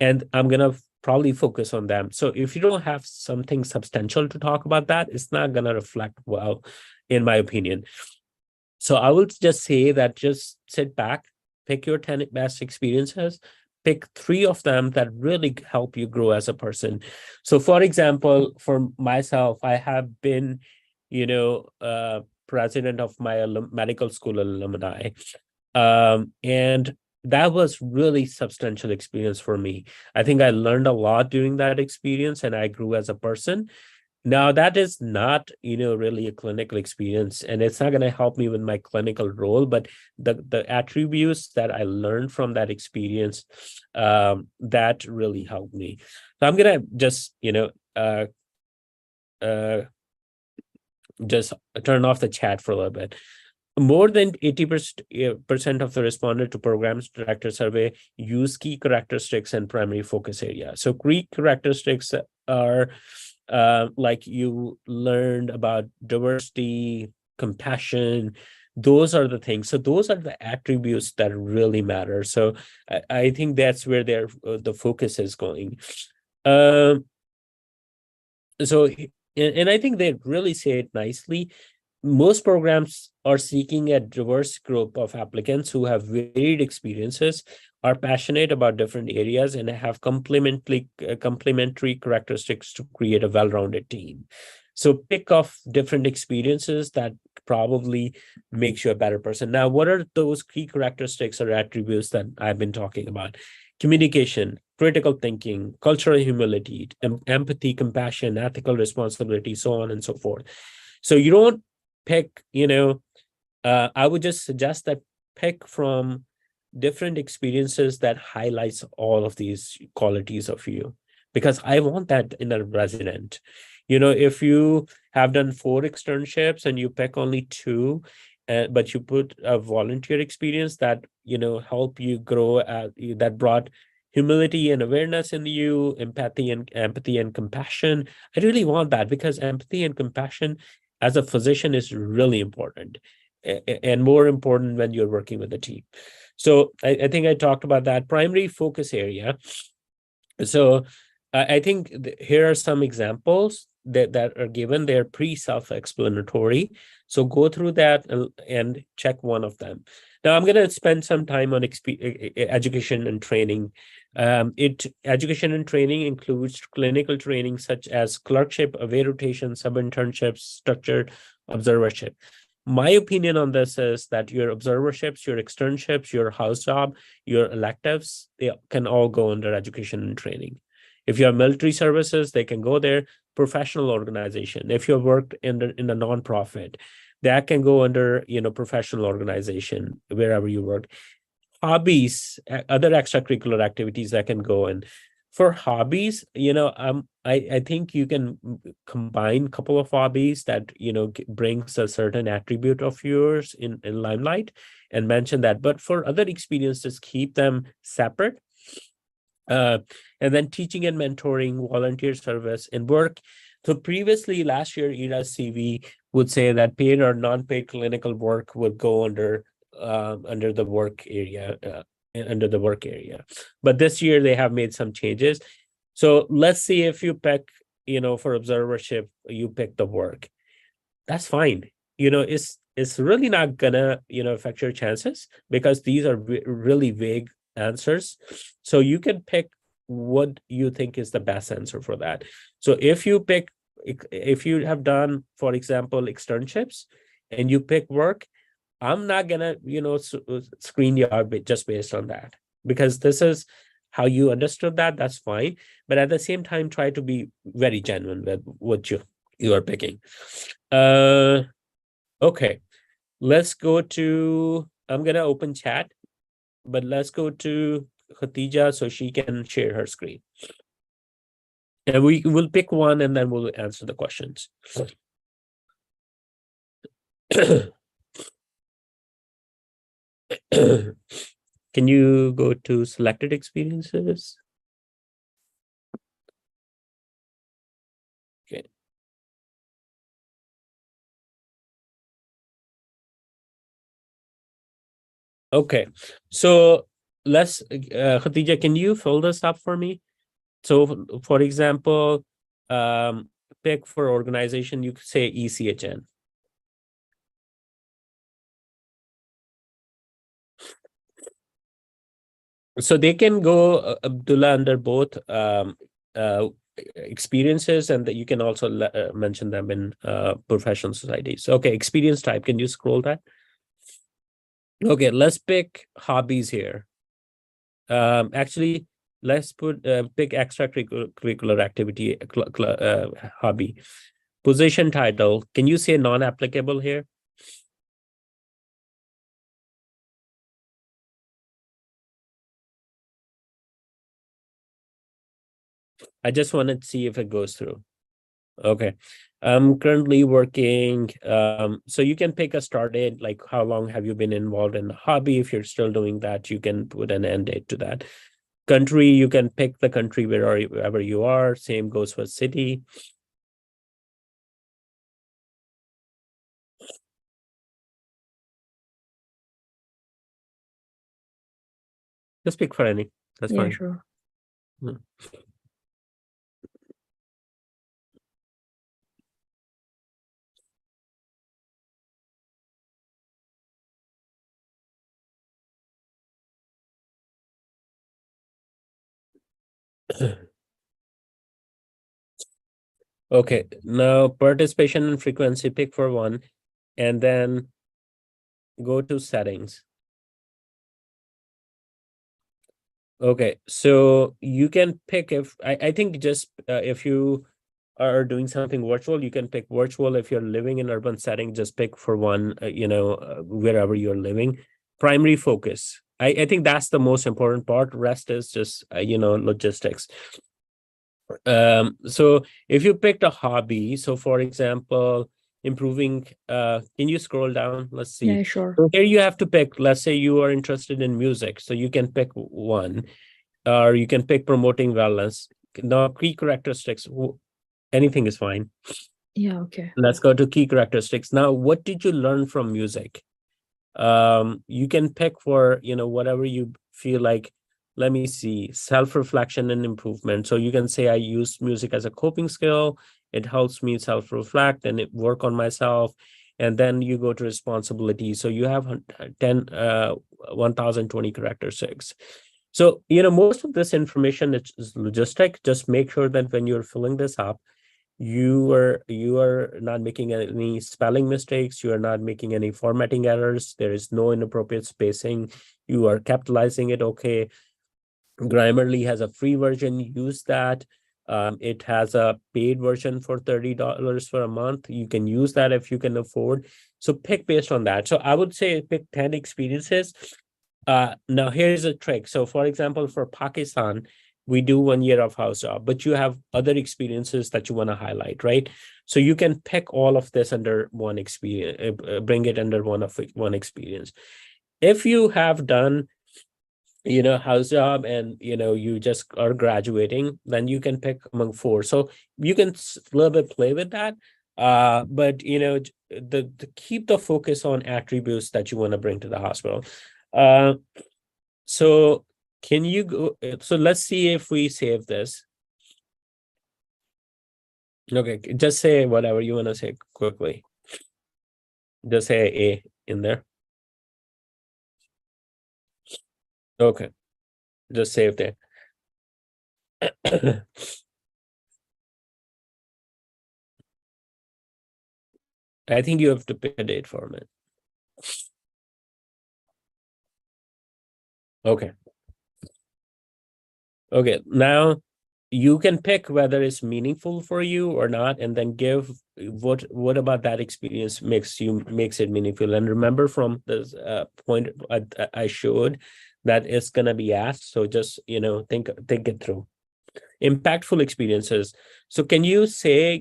and I'm gonna probably focus on them. So if you don't have something substantial to talk about, that it's not gonna reflect well, in my opinion. So I will just say that just sit back, pick your 10 best experiences, pick 3 of them that really help you grow as a person. So for example, for myself, I have been, president of my medical school alumni. And that was really substantial experience for me. I think I learned a lot during that experience and I grew as a person. Now, that is not, really a clinical experience, and it's not going to help me with my clinical role, but the attributes that I learned from that experience, that really helped me. So I'm going to just, just turn off the chat for a little bit. More than 80% of the responded to programs director survey use key characteristics and primary focus area. So key characteristics are like you learned about diversity, compassion. Those are the things. So those are the attributes that really matter. So I think that's where the focus is going. So, and I think they really say it nicely. most programs are seeking a diverse group of applicants who have varied experiences, are passionate about different areas, and have complementary characteristics to create a well-rounded team. So pick off different experiences that probably makes you a better person. Now, what are those key characteristics or attributes that I've been talking about? Communication, critical thinking, cultural humility, empathy, compassion, ethical responsibility, so on and so forth. So you don't pick, I would just suggest that pick from different experiences that highlights all of these qualities of you, because I want that in a resident. If you have done 4 externships and you pick only 2, but you put a volunteer experience that help you grow, that brought humility and awareness in you, empathy and compassion. I really want that, because empathy and compassion as a physician is really important, and more important when you're working with a team. So I think I talked about that primary focus area. So I think here are some examples that are given. They're self-explanatory. So go through that and check one of them. Now I'm going to spend some time on education and training. Education and training includes clinical training such as clerkship, away rotation, sub-internships, structured observership. My opinion on this is that your observerships, your externships, your house job, your electives, they can all go under education and training. If you have military services, they can go there. Professional organization. If you have worked in a nonprofit, that can go under professional organization wherever you work. Hobbies, other extracurricular activities that can go in. For hobbies, I think you can combine a couple of hobbies that brings a certain attribute of yours in limelight and mention that. But for other experiences, keep them separate. And then teaching and mentoring, volunteer service, and work. So previously, last year, ERAS CV would say that paid or non-paid clinical work would go under the work area, But this year they have made some changes. So let's see, if you pick, for observership, you pick the work. That's fine. It's really not gonna, affect your chances, because these are really vague answers. So you can pick what you think is the best answer for that. So if you have done, for example, externships, and you pick work, I'm not gonna, screen you out just based on that, because this is how you understood that. That's fine, but at the same time, try to be very genuine with what you are picking. Okay, let's go to. I'm gonna open chat, but let's go to Khatija so she can share her screen, and we will pick one, and then we'll answer the questions. Can you go to selected experiences? Okay. Okay. So let's, Khatija, can you fill this up for me? So, for example, pick for organization, you could say ECHN. So they can go, Abdullah, under both experiences, and that you can also mention them in professional societies. Okay, experience type. Can you scroll that? Okay, let's pick hobbies here. Actually, let's pick extracurricular activity, hobby. Position title. Can you say non-applicable here? I just want to see if it goes through. Okay. I'm currently working. So you can pick a start date, like how long have you been involved in the hobby? If you're still doing that, you can put an end date to that. Country, you can pick the country wherever you are. Same goes for city. Just pick for any. That's Yeah, fine. sure. Hmm. Okay, now participation and frequency, pick for one, and then go to settings. Okay, so you can pick if I think just if you are doing something virtual, you can pick virtual. If you're living in urban setting, just pick for one, wherever you're living. Primary focus. I think that's the most important part. Rest is just, logistics. So if you picked a hobby, so for example, improving, can you scroll down? Let's see. Yeah, sure. So here you have to pick, let's say you are interested in music, so you can pick one, or you can pick promoting wellness. Now, key characteristics, anything is fine. Yeah, okay. Let's go to key characteristics. Now, what did you learn from music? You can pick for, whatever you feel like. Let me see, self-reflection and improvement. So you can say I use music as a coping skill. It helps me self-reflect and work on myself. And then you go to responsibility. So you have 1020 characteristics. So, most of this information is logistic. Just make sure that when you're filling this up, you are not making any spelling mistakes, you are not making any formatting errors, there is no inappropriate spacing, you are capitalizing it okay. Grammarly has a free version, use that. It has a paid version for $30 for a month. You can use that if you can afford. So pick based on that. So I would say pick 10 experiences. Now here's a trick. So for example, for Pakistan, we do 1 year of house job, but you have other experiences that you want to highlight, right? So you can pick all of this under one experience, bring it under one experience. If you have done, house job, and you just are graduating, then you can pick among four. So you can a little bit play with that. But the keep the focus on attributes that you want to bring to the hospital. uh so can you go, so let's see if we save this. Okay, just say whatever you want to say quickly. Just say a in there. Okay, just save there. I think you have to pick a date for it. Okay. Okay, now you can pick whether it's meaningful for you or not, and then give what about that experience makes it meaningful. And remember from this point I showed that it's gonna be asked. So just think it through. Impactful experiences. So can you say,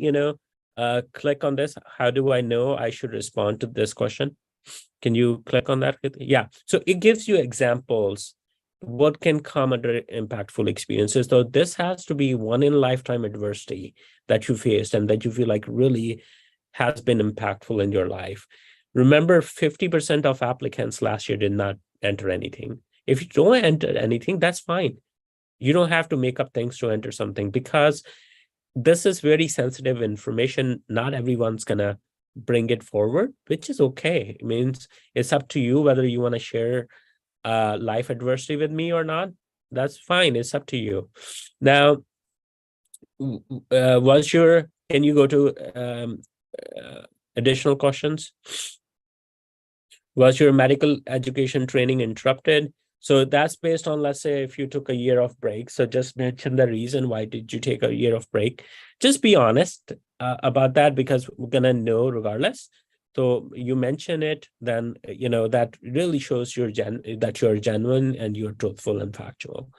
click on this? How do I know I should respond to this question? Can you click on that? Yeah. So it gives you examples. What can come under impactful experiences? So this has to be one in lifetime adversity that you faced and that you feel like really has been impactful in your life. Remember, 50% of applicants last year did not enter anything. If you don't enter anything, that's fine. You don't have to make up things to enter something, because this is very sensitive information. Not everyone's gonna bring it forward, which is okay. It means it's up to you whether you want to share life adversity with me or not. That's fine. It's up to you. Now, can you go to additional questions? Was your medical education training interrupted? So that's based on, let's say, if you took a year of break. So just mention the reason why did you take a year of break. Just be honest about that, because we're gonna know regardless. So you mention it, then that really shows that you're genuine and you're truthful and factual.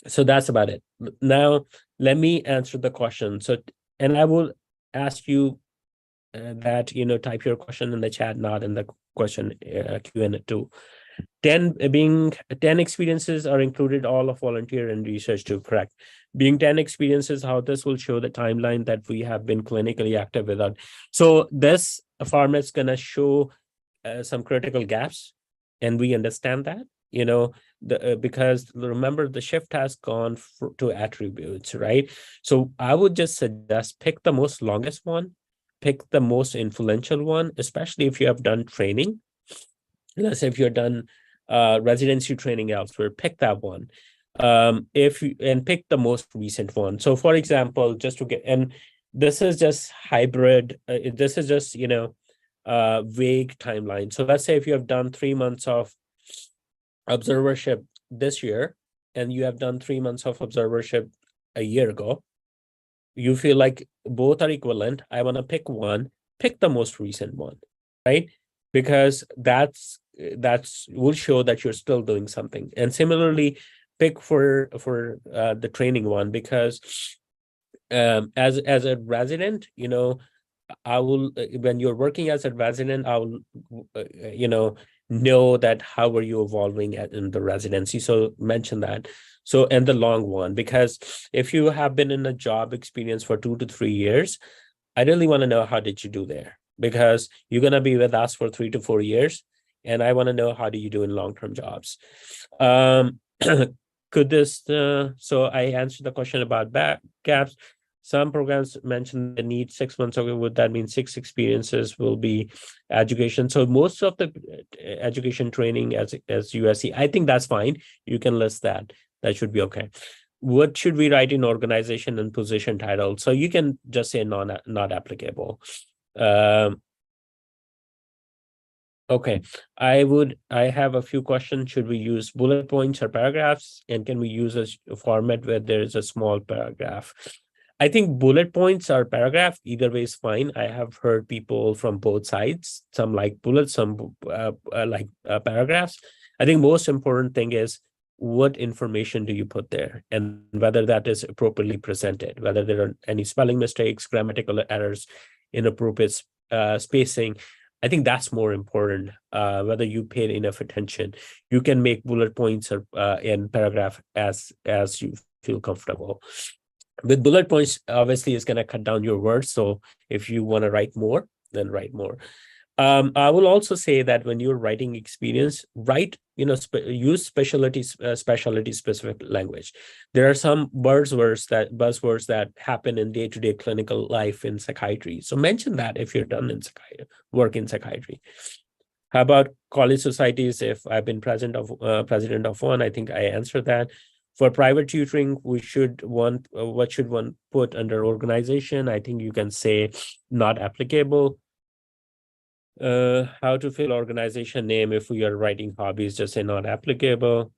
So that's about it. Now let me answer the question. So, and I will ask you that type your question in the chat, not in the question Q&A too. 10 experiences are included all of volunteer and research too, correct? Being 10 experiences, how this will show the timeline that we have been clinically active without. So this format's gonna show some critical gaps, and we understand that, because remember the shift has gone to attributes, right? So I would just suggest pick the most longest one, pick the most influential one, especially if you have done training. Let's say if you're done residency training elsewhere, pick that one. If you and pick the most recent one. So for example, just to get, and this is just hybrid, this is just vague timeline. So let's say if you have done 3 months of observership this year and you have done 3 months of observership a year ago, you feel like both are equivalent. I want to pick one, pick the most recent one, right? Because that's will show that you're still doing something. And similarly, pick for the training one, because as a resident, I will, when you're working as a resident, I will, know that how are you evolving in the residency. So mention that. So, and the long one, because if you have been in a job experience for 2 to 3 years, I really want to know how did you do there, because you're going to be with us for 3 to 4 years. And I want to know how do you do in long-term jobs. Could this, so I answered the question about back gaps. Some programs mention they need 6 months. Okay, would that mean 6 experiences will be education? So most of the education training as USC, I think that's fine. You can list that. That should be okay. What should we write in organization and position title? So you can just say not applicable. Okay, I have a few questions. Should we use bullet points or paragraphs? And can we use a format where there is a small paragraph? I think bullet points or paragraph, either way is fine. I have heard people from both sides. Some like bullets, some like paragraphs. I think most important thing is what information do you put there and whether that is appropriately presented, whether there are any spelling mistakes, grammatical errors, inappropriate spacing. I think that's more important, whether you paid enough attention. You can make bullet points or in paragraph as you feel comfortable. With bullet points, obviously, it's going to cut down your words. So if you want to write more, then write more. I will also say that when you're writing experience, write, use specialty specific language. There are some buzzwords that happen in day-to-day clinical life in psychiatry. So mention that if you're done in work in psychiatry. How about college societies? If I've been president of one, I think I answered that. For private tutoring, what should one put under organization? I think you can say not applicable. How to fill organization name if we are writing hobbies, just say not applicable.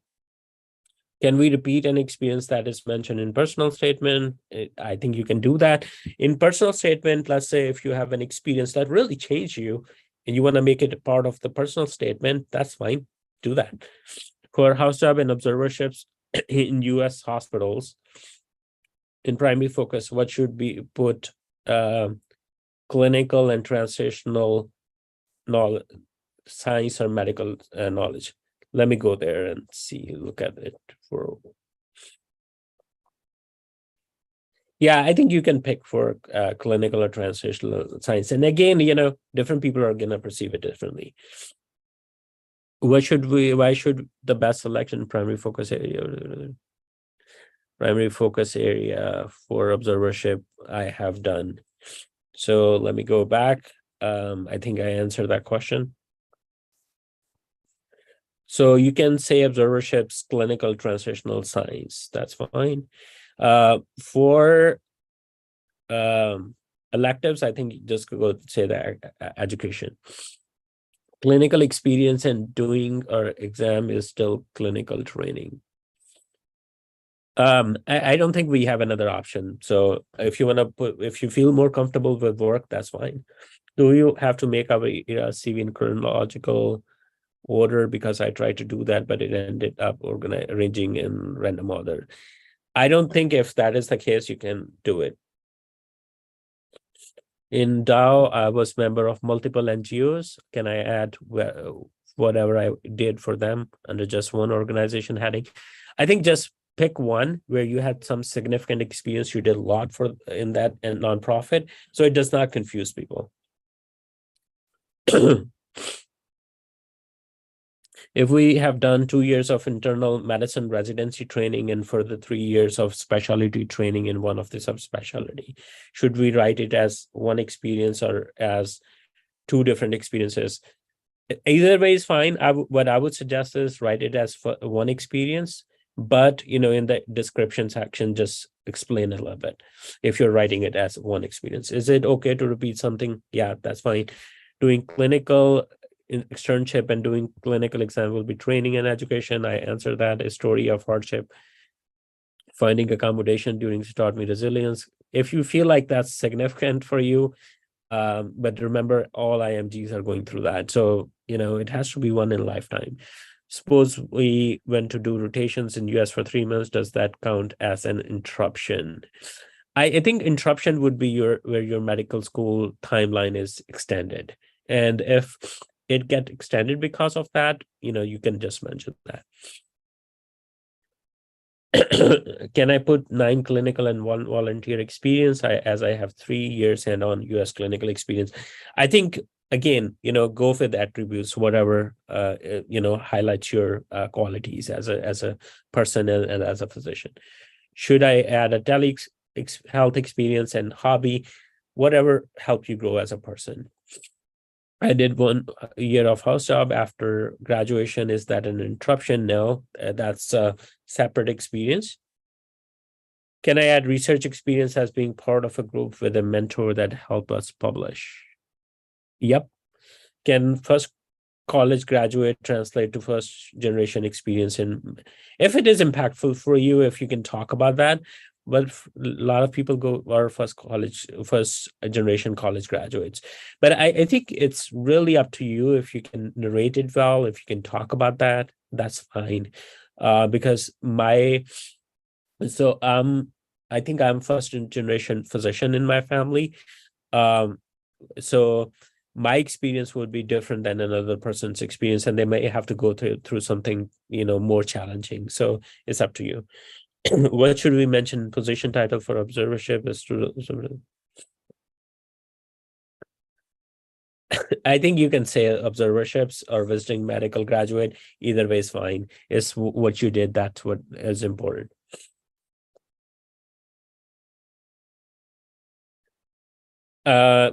Can we repeat an experience that is mentioned in personal statement? I think you can do that. In personal statement, let's say if you have an experience that really changed you and you want to make it a part of the personal statement, that's fine. Do that. For house job and observerships in US hospitals, in primary focus, what should be put? Clinical and translational knowledge, science or medical knowledge. Let me go there and see, look at it for. Yeah, I think you can pick for clinical or translational science. And again, different people are going to perceive it differently. Why should the best selection primary focus area? Primary focus area for observership I have done. So let me go back. I think I answered that question. So you can say observerships, clinical translational science. That's fine. For electives, I think just go say that education. Clinical experience and doing our exam is still clinical training. I don't think we have another option. So if you want to if you feel more comfortable with work, that's fine. Do you have to make our CV in chronological order? Because I tried to do that, but it ended up arranging in random order. I don't think if that is the case, you can do it. In Dow, I was member of multiple NGOs. Can I add whatever I did for them under just one organization heading? I think just pick one where you had some significant experience. You did a lot in that and nonprofit, so it does not confuse people. If we have done 2 years of internal medicine residency training and further 3 years of specialty training in one of the subspecialty, should we write it as one experience or as 2 different experiences? Either way is fine. What I would suggest is write it as one experience, but in the description section, just explain a little bit. If you're writing it as one experience, is it okay to repeat something? Yeah, that's fine. Doing clinical externship and doing clinical exam will be training and education. I answer that. A story of hardship, finding accommodation during taught me resilience. If you feel like that's significant for you, but remember, all IMGs are going through that. So, it has to be one in a lifetime. Suppose we went to do rotations in US for 3 months. Does that count as an interruption? I think interruption would be where your medical school timeline is extended. And if it get extended because of that, you can just mention that. Can I put 9 clinical and 1 volunteer experience, as I have 3 years and on US clinical experience? I think, again, go with attributes, whatever highlights your qualities as a person and as a physician. Should I add a health experience and hobby? Whatever helps you grow as a person. I did 1 year of house job after graduation. Is that an interruption? No, that's a separate experience. Can I add research experience as being part of a group with a mentor that help us publish? Yep. Can first college graduate translate to first generation experience? And if it is impactful for you, if you can talk about that. But a lot of people are first generation college graduates. But I think it's really up to you. If you can narrate it well, if you can talk about that, that's fine. Because I think I'm first generation physician in my family. So my experience would be different than another person's experience, and they may have to go through something, more challenging. So it's up to you. What should we mention? Position title for observership is I think you can say observerships or visiting medical graduate. Either way is fine. It's what you did. That's what is important.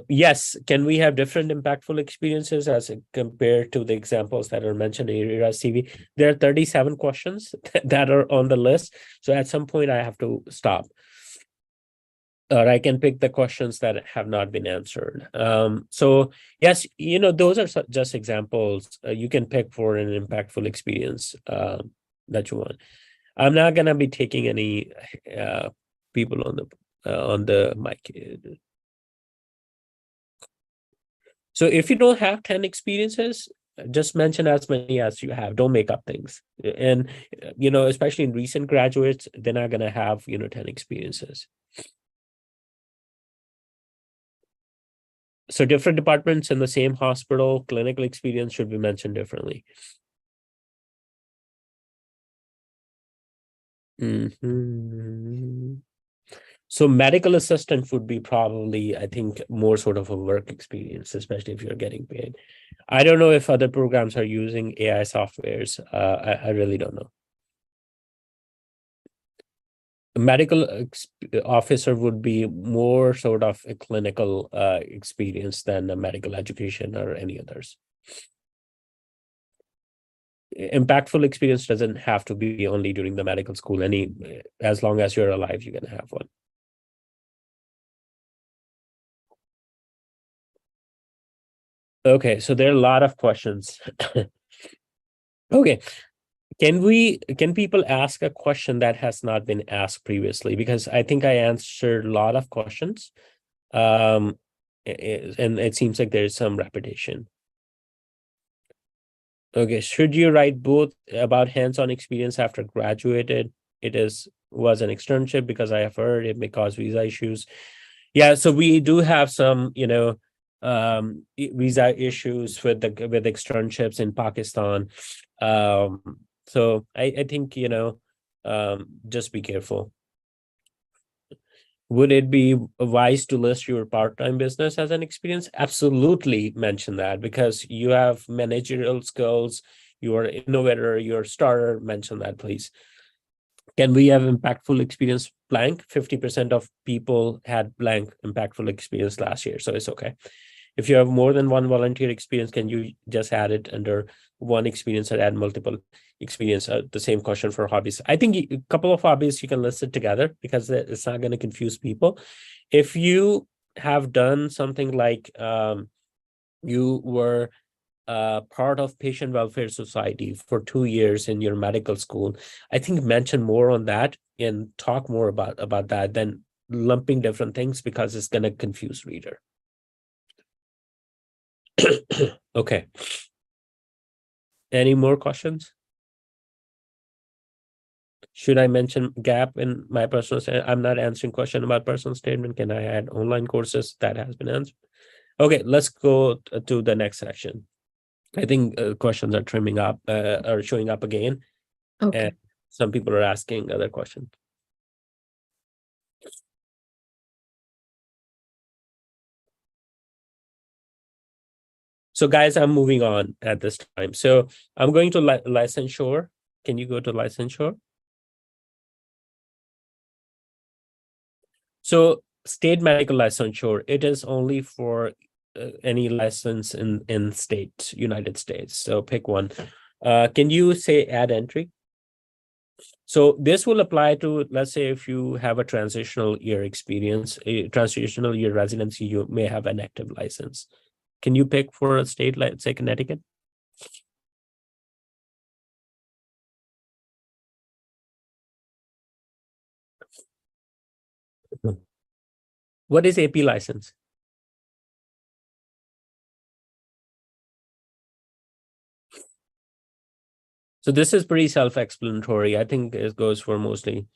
Yes. Can we have different impactful experiences as compared to the examples that are mentioned in ERAS CV? There are 37 questions that are on the list. So at some point I have to stop. Or I can pick the questions that have not been answered. So yes, those are just examples. You can pick for an impactful experience that you want. I'm not gonna be taking any people on the mic. So if you don't have 10 experiences, just mention as many as you have. Don't make up things. And, especially in recent graduates, they're not going to have, 10 experiences. So different departments in the same hospital, clinical experience should be mentioned differently. Mm-hmm. So medical assistant would be probably, I think, more sort of a work experience, especially if you're getting paid. I don't know if other programs are using AI softwares. I really don't know. A medical officer would be more sort of a clinical experience than a medical education or any others. Impactful experience doesn't have to be only during the medical school. As long as you're alive, you can have one. Okay, so there are a lot of questions. Okay, can people ask a question that has not been asked previously? Because I think I answered a lot of questions, and it seems like there's some repetition. Okay, should you write both about hands-on experience after graduated? It was an externship because I have heard it may cause visa issues. Yeah, so we do have some, visa issues with externships in Pakistan. So I think, just be careful. Would it be wise to list your part-time business as an experience? Absolutely mention that, because you have managerial skills, you're an innovator, you're a starter. Mention that, please. Can we have impactful experience blank? 50% of people had blank impactful experience last year, so it's okay. If you have more than one volunteer experience, can you just add it under one experience or add multiple experience? The same question for hobbies. I think a couple of hobbies you can list it together because it's not going to confuse people. If you have done something like you were part of Patient Welfare Society for 2 years in your medical school, I think mention more on that and talk more about that than lumping different things because it's going to confuse reader. Okay. Any more questions? Should I mention gap in my personal statement? I'm not answering question about personal statement. Can I add online courses? That has been answered. Okay, let's go to the next section. I think questions are trimming up, are showing up again. Okay. And some people are asking other questions. So guys, I'm moving on at this time. So I'm going to licensure. Can you go to licensure? So state medical licensure, it is only for any license in state, United States. So pick one. Can you say add entry? So this will apply to, let's say, if you have a transitional year experience, a transitional year residency, you may have an active license. Can you pick for a state, let's say Connecticut? What is AP license? So this is pretty self-explanatory. I think it goes for mostly,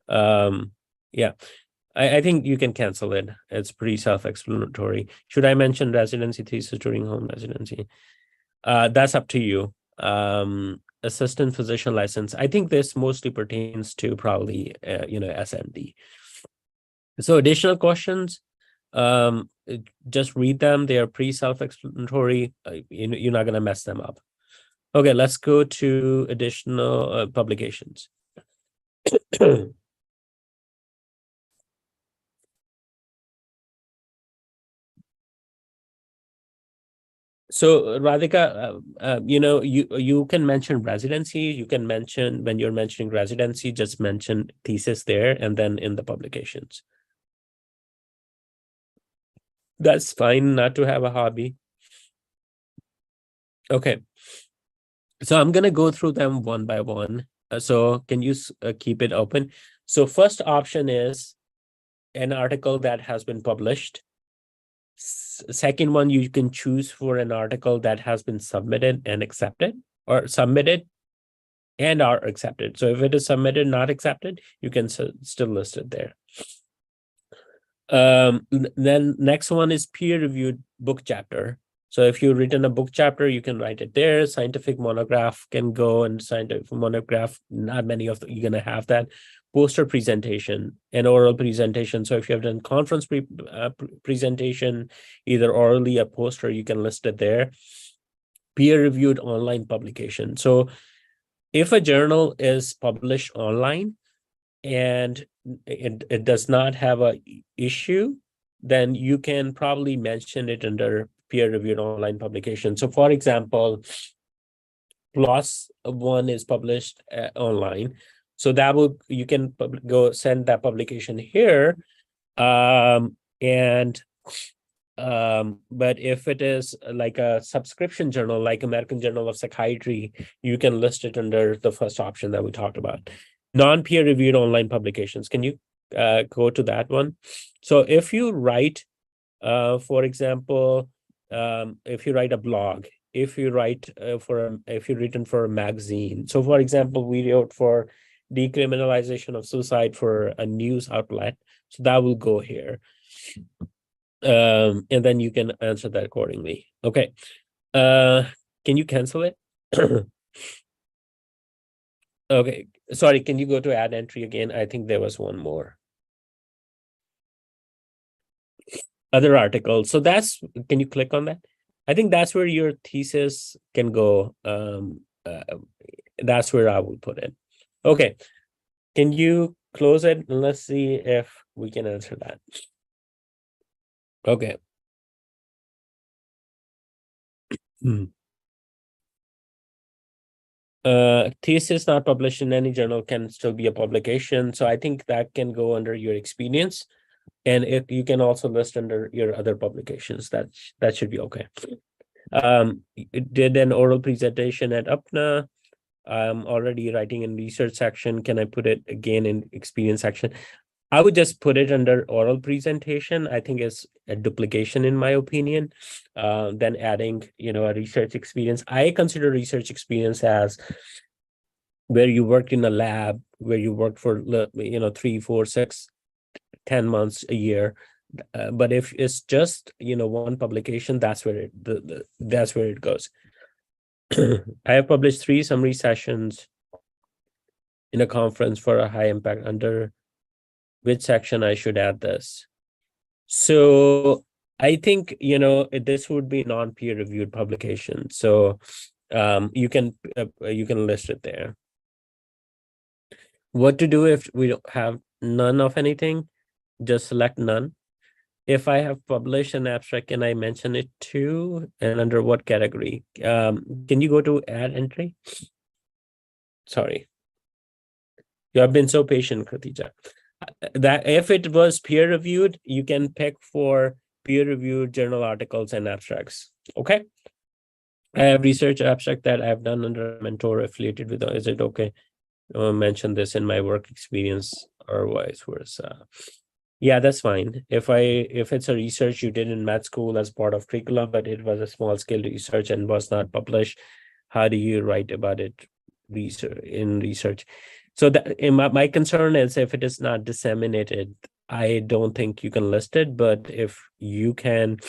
yeah. I think you can cancel it. It's pretty self-explanatory. Should I mention residency thesis during home residency? That's up to you. Assistant physician license. I think this mostly pertains to probably, SMD. So additional questions, just read them. They are pretty self-explanatory. You're not going to mess them up. Okay, let's go to additional publications. So Radhika, you can mention residency. You can mention when you're mentioning residency, just mention thesis there and then in the publications. That's fine not to have a hobby. Okay. So I'm going to go through them one by one. So can you keep it open? So first option is an article that has been published. Second one, you can choose for an article that has been submitted and accepted, or submitted and are accepted. So if it is submitted, not accepted, you can still list it there. Then next one is peer-reviewed book chapter. So if you've written a book chapter, you can write it there. Scientific monograph can go, and scientific monograph, not many of you're going to have that. Poster presentation and oral presentation. So if you have done conference presentation, either orally or poster, you can list it there. Peer-reviewed online publication. So if a journal is published online and it does not have a issue, then you can probably mention it under peer-reviewed online publication. So for example, PLOS one is published online. So that will, you can go send that publication here. But if it is like a subscription journal, like American Journal of Psychiatry, you can list it under the first option that we talked about. Non-peer reviewed online publications. Can you go to that one? So if you write, for example, if you write a blog, if you write if you've written for a magazine. So for example, we wrote for decriminalization of suicide for a news outlet. So that will go here. And then you can answer that accordingly. Okay. Can you cancel it? Okay. Sorry, can you go to add entry again? I think there was one more. Other articles. So can you click on that? I think that's where your thesis can go. That's where I will put it. Okay. Can you close it? And let's see if we can answer that. Okay. Thesis not published in any journal can still be a publication. So I think that can go under your experience. And if you can also list under your other publications, that should be okay. It did an oral presentation at UPNA. I'm already writing in research section. Can I put it again in experience section? I would just put it under oral presentation. I think it's a duplication in my opinion. Then adding, a research experience. I consider research experience as where you worked in a lab, where you worked for 3, 4, 6, 10 months, a year. But if it's just one publication, that's where that's where it goes. I have published 3 summary sessions in a conference for a high impact. Under which section I should add this? So I think this would be non-peer reviewed publication. So you can list it there. What to do if we don't have none of anything? Just select none. If I have published an abstract, can I mention it too? And under what category? Can you go to add entry? Sorry. You have been so patient, Kratija. That if it was peer reviewed, you can pick for peer reviewed journal articles and abstracts. Okay. I have research abstract that I've done under a mentor affiliated with. Is it okay? Mention this in my work experience or vice versa. Yeah, that's fine. If it's a research you did in med school as part of curriculum, but it was a small scale research and was not published, how do you write about it research? So that my concern is if it is not disseminated, I don't think you can list it. But if you can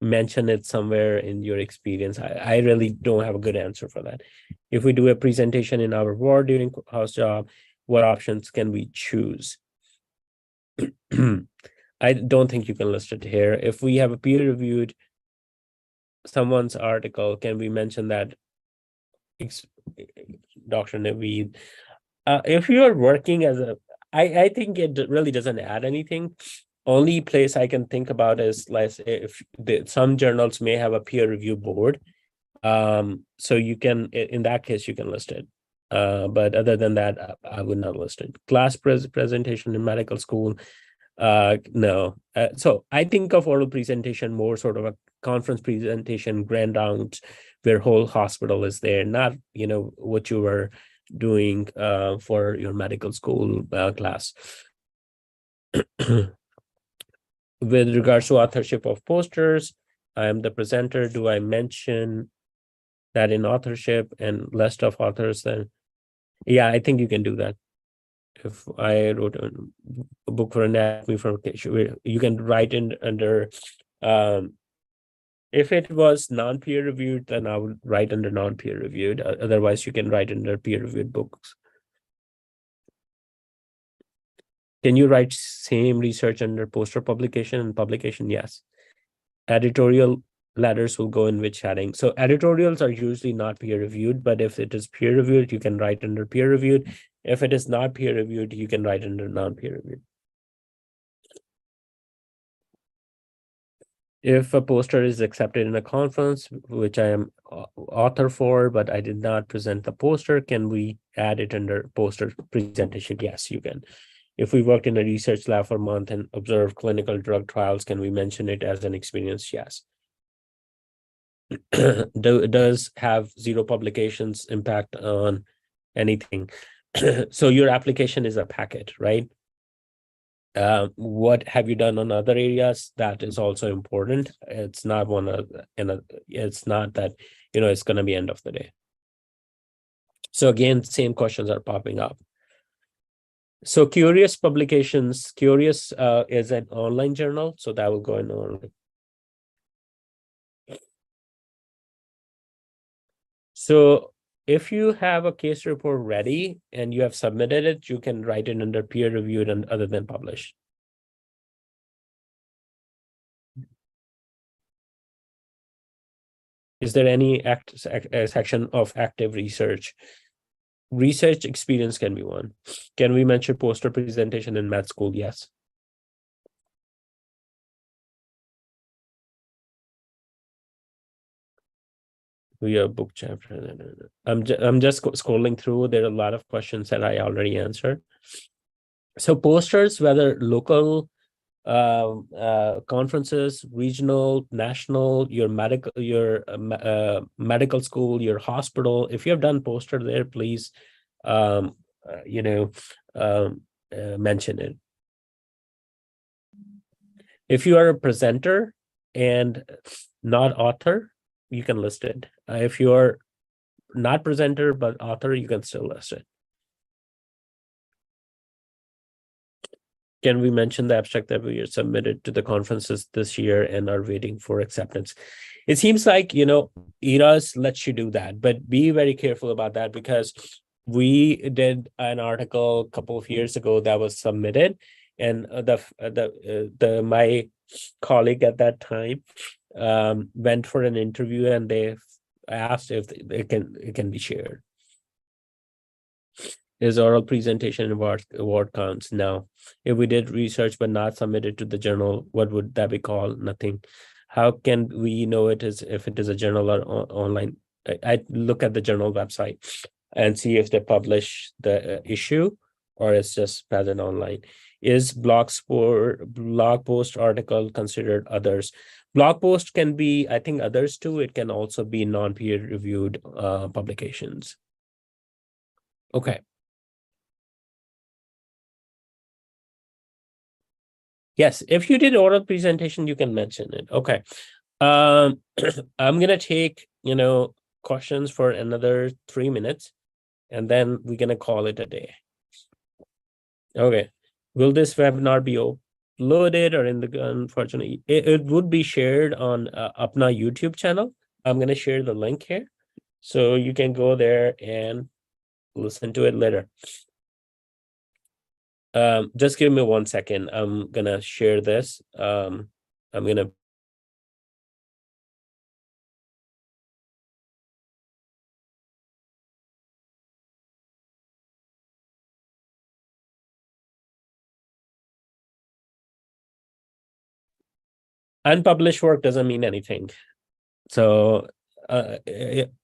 mention it somewhere in your experience, I really don't have a good answer for that. If we do a presentation in our ward during house job, what options can we choose? I don't think you can list it here. If we have a peer-reviewed someone's article, can we mention that Dr. Naveed? If you are working as I think it really doesn't add anything. Only place I can think about is like if some journals may have a peer review board. So you can, in that case, you can list it. But other than that, I would not list it. Class presentation in medical school. No. So I think of oral presentation more sort of a conference presentation, grand rounds, where whole hospital is there, not what you were doing for your medical school class. With regards to authorship of posters, I am the presenter. Do I mention that in authorship and list of authors? Then yeah, I think you can do that. If I wrote a book for anatomy for you can write in under if it was non-peer reviewed, then I would write under non-peer reviewed. Otherwise, you can write under peer reviewed books. Can you write same research under poster publication and publication? Yes. Editorial letters will go in which heading. So editorials are usually not peer reviewed, but if it is peer reviewed, you can write under peer reviewed. If it is not peer reviewed, you can write under non-peer reviewed. If a poster is accepted in a conference, which I am author for, but I did not present the poster, can we add it under poster presentation? Yes, you can. If we worked in a research lab for a month and observed clinical drug trials, can we mention it as an experience? Yes. Does have 0 publications impact on anything? So your application is a packet, right? What have you done on other areas? That is also important. It's not it's not that it's going to be end of the day. So again, same questions are popping up. So Curious publications, Curious is an online journal, so that will go in online. So if you have a case report ready and you have submitted it, you can write it under peer reviewed and other than published. Is there any section of active research? Research experience can be one. Can we mention poster presentation in med school? Yes. Your book chapter. I'm just scrolling through. There are a lot of questions that I already answered. So posters, whether local conferences, regional, national, your medical school, your hospital. If you have done poster there, please, um, you know, mention it. If you are a presenter and not author, you can list it. If you are not presenter but author, you can still list it. Can we mention the abstract that we are submitted to the conferences this year and are waiting for acceptance? It seems like, ERAS lets you do that, but be very careful about that, because we did an article a couple of years ago that was submitted, and my colleague at that time went for an interview, and they asked if it can be shared. Is oral presentation award counts? No. If we did research but not submitted to the journal, what would that be called? Nothing. How can we know if it is a journal or online? I look at the journal website and see if they publish the issue or it's just present online. Is blog post article considered others? Blog post can be, I think, others too. It can also be non-peer reviewed publications. Okay. Yes, if you did oral presentation, you can mention it. Okay. I'm gonna take, questions for another 3 minutes, and then we're gonna call it a day. Okay. Will this webinar be uploaded or unfortunately, it would be shared on Apna YouTube channel. I'm gonna share the link here, so you can go there and listen to it later. Just give me 1 second. I'm gonna share this. I'm gonna unpublished work doesn't mean anything. So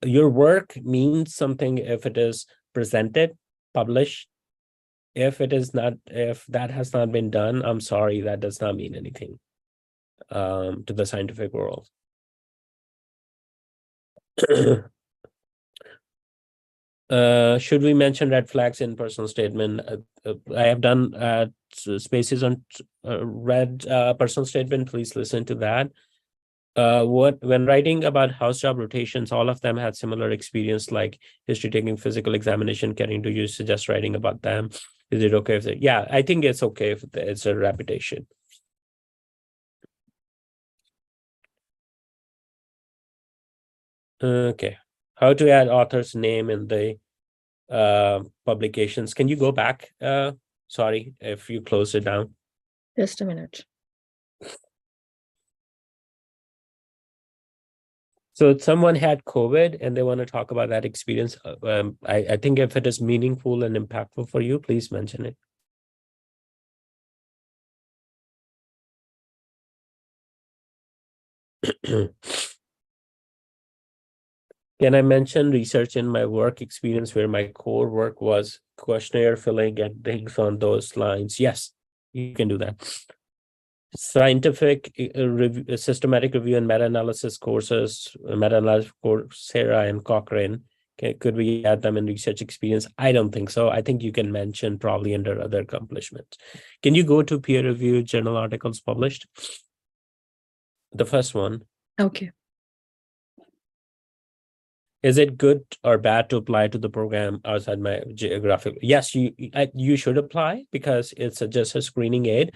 your work means something if it is presented, published. If that has not been done, I'm sorry, that does not mean anything to the scientific world. Should we mention red flags in personal statement? I have done spaces on red personal statement. Please listen to that. When writing about house job rotations, all of them had similar experience, like history taking physical examination. Do you suggest writing about them? Is it okay if yeah, I think it's okay if it's a reputation. Okay. How to add author's name in the publications? Can you go back? Sorry if you closed it down. Just a minute. So someone had COVID and they want to talk about that experience. I think if it is meaningful and impactful for you, please mention it. Can I mention research in my work experience where my core work was questionnaire filling and things on those lines? Yes, you can do that. Scientific review, systematic review and meta-analysis courses, meta-analysis Coursera and Cochrane. Could we add them in research experience? I don't think so. I think you can mention probably under other accomplishments. Can you go to peer-reviewed journal articles published? The first one. Okay. Is it good or bad to apply to the program outside my geographic? Yes, you should apply because it's just a screening aid.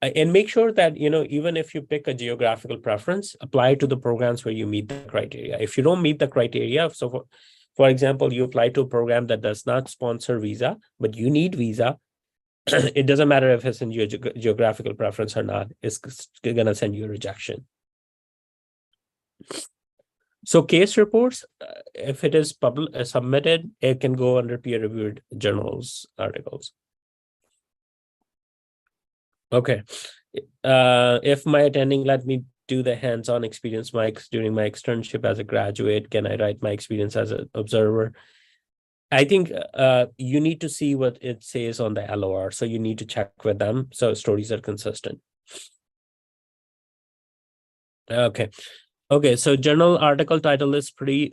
And make sure that, even if you pick a geographical preference, apply to the programs where you meet the criteria. If you don't meet the criteria, so for example, you apply to a program that does not sponsor visa, but you need visa, it doesn't matter if it's in your geographical preference or not, it's going to send you a rejection. So case reports, if it is submitted, it can go under peer-reviewed journals articles. Okay. If my attending let me do the hands-on experience during my externship as a graduate? Can I write my experience as an observer? I think you need to see what it says on the LOR. So you need to check with them. So stories are consistent. Okay. Okay. So journal article title is pretty,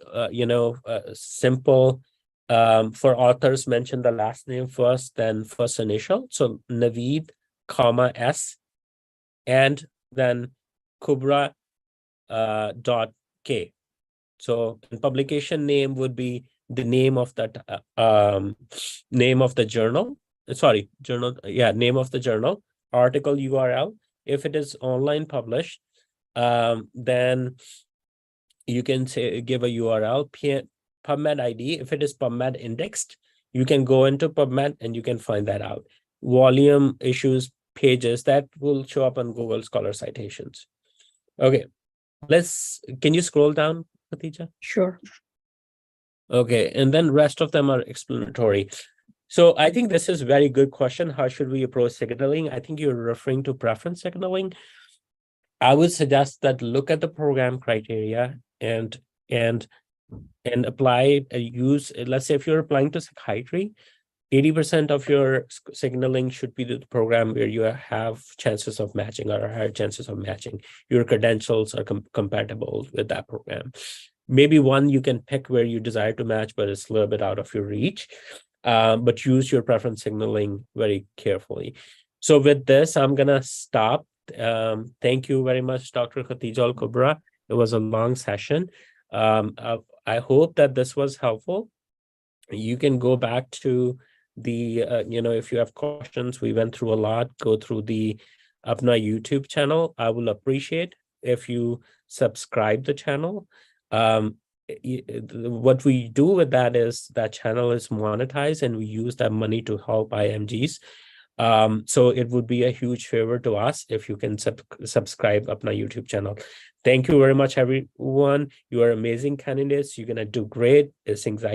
simple. For authors, mention the last name first, then first initial. So Naveed, comma S, and then Kubra dot K. So publication name would be the name of that name of the journal. Sorry, journal. Yeah, name of the journal. Article URL. If it is online published, then you can say give a URL. PubMed ID. If it is PubMed indexed, you can go into PubMed and you can find that out. Volume, issues, pages that will show up on Google Scholar Citations. Okay, can you scroll down, Khatija? Sure. Okay, and then rest of them are explanatory. So I think this is a very good question. How should we approach signaling? I think you're referring to preference signaling. I would suggest that look at the program criteria and apply use. Let's say if you're applying to psychiatry, 80% of your signaling should be the program where you have chances of matching or higher chances of matching. Your credentials are compatible with that program. Maybe one you can pick where you desire to match, but it's a little bit out of your reach. But use your preference signaling very carefully. So with this, I'm gonna stop. Thank you very much, Dr. Khatija Al Kubra. It was a long session. I hope that this was helpful. You can go back to the, if you have questions, we went through a lot, go through the Apna YouTube channel. I will appreciate if you subscribe the channel. What we do with that is that channel is monetized and we use that money to help IMGs. So it would be a huge favor to us if you can subscribe Apna YouTube channel. Thank you very much, everyone. You are amazing candidates. You're going to do great. This anxiety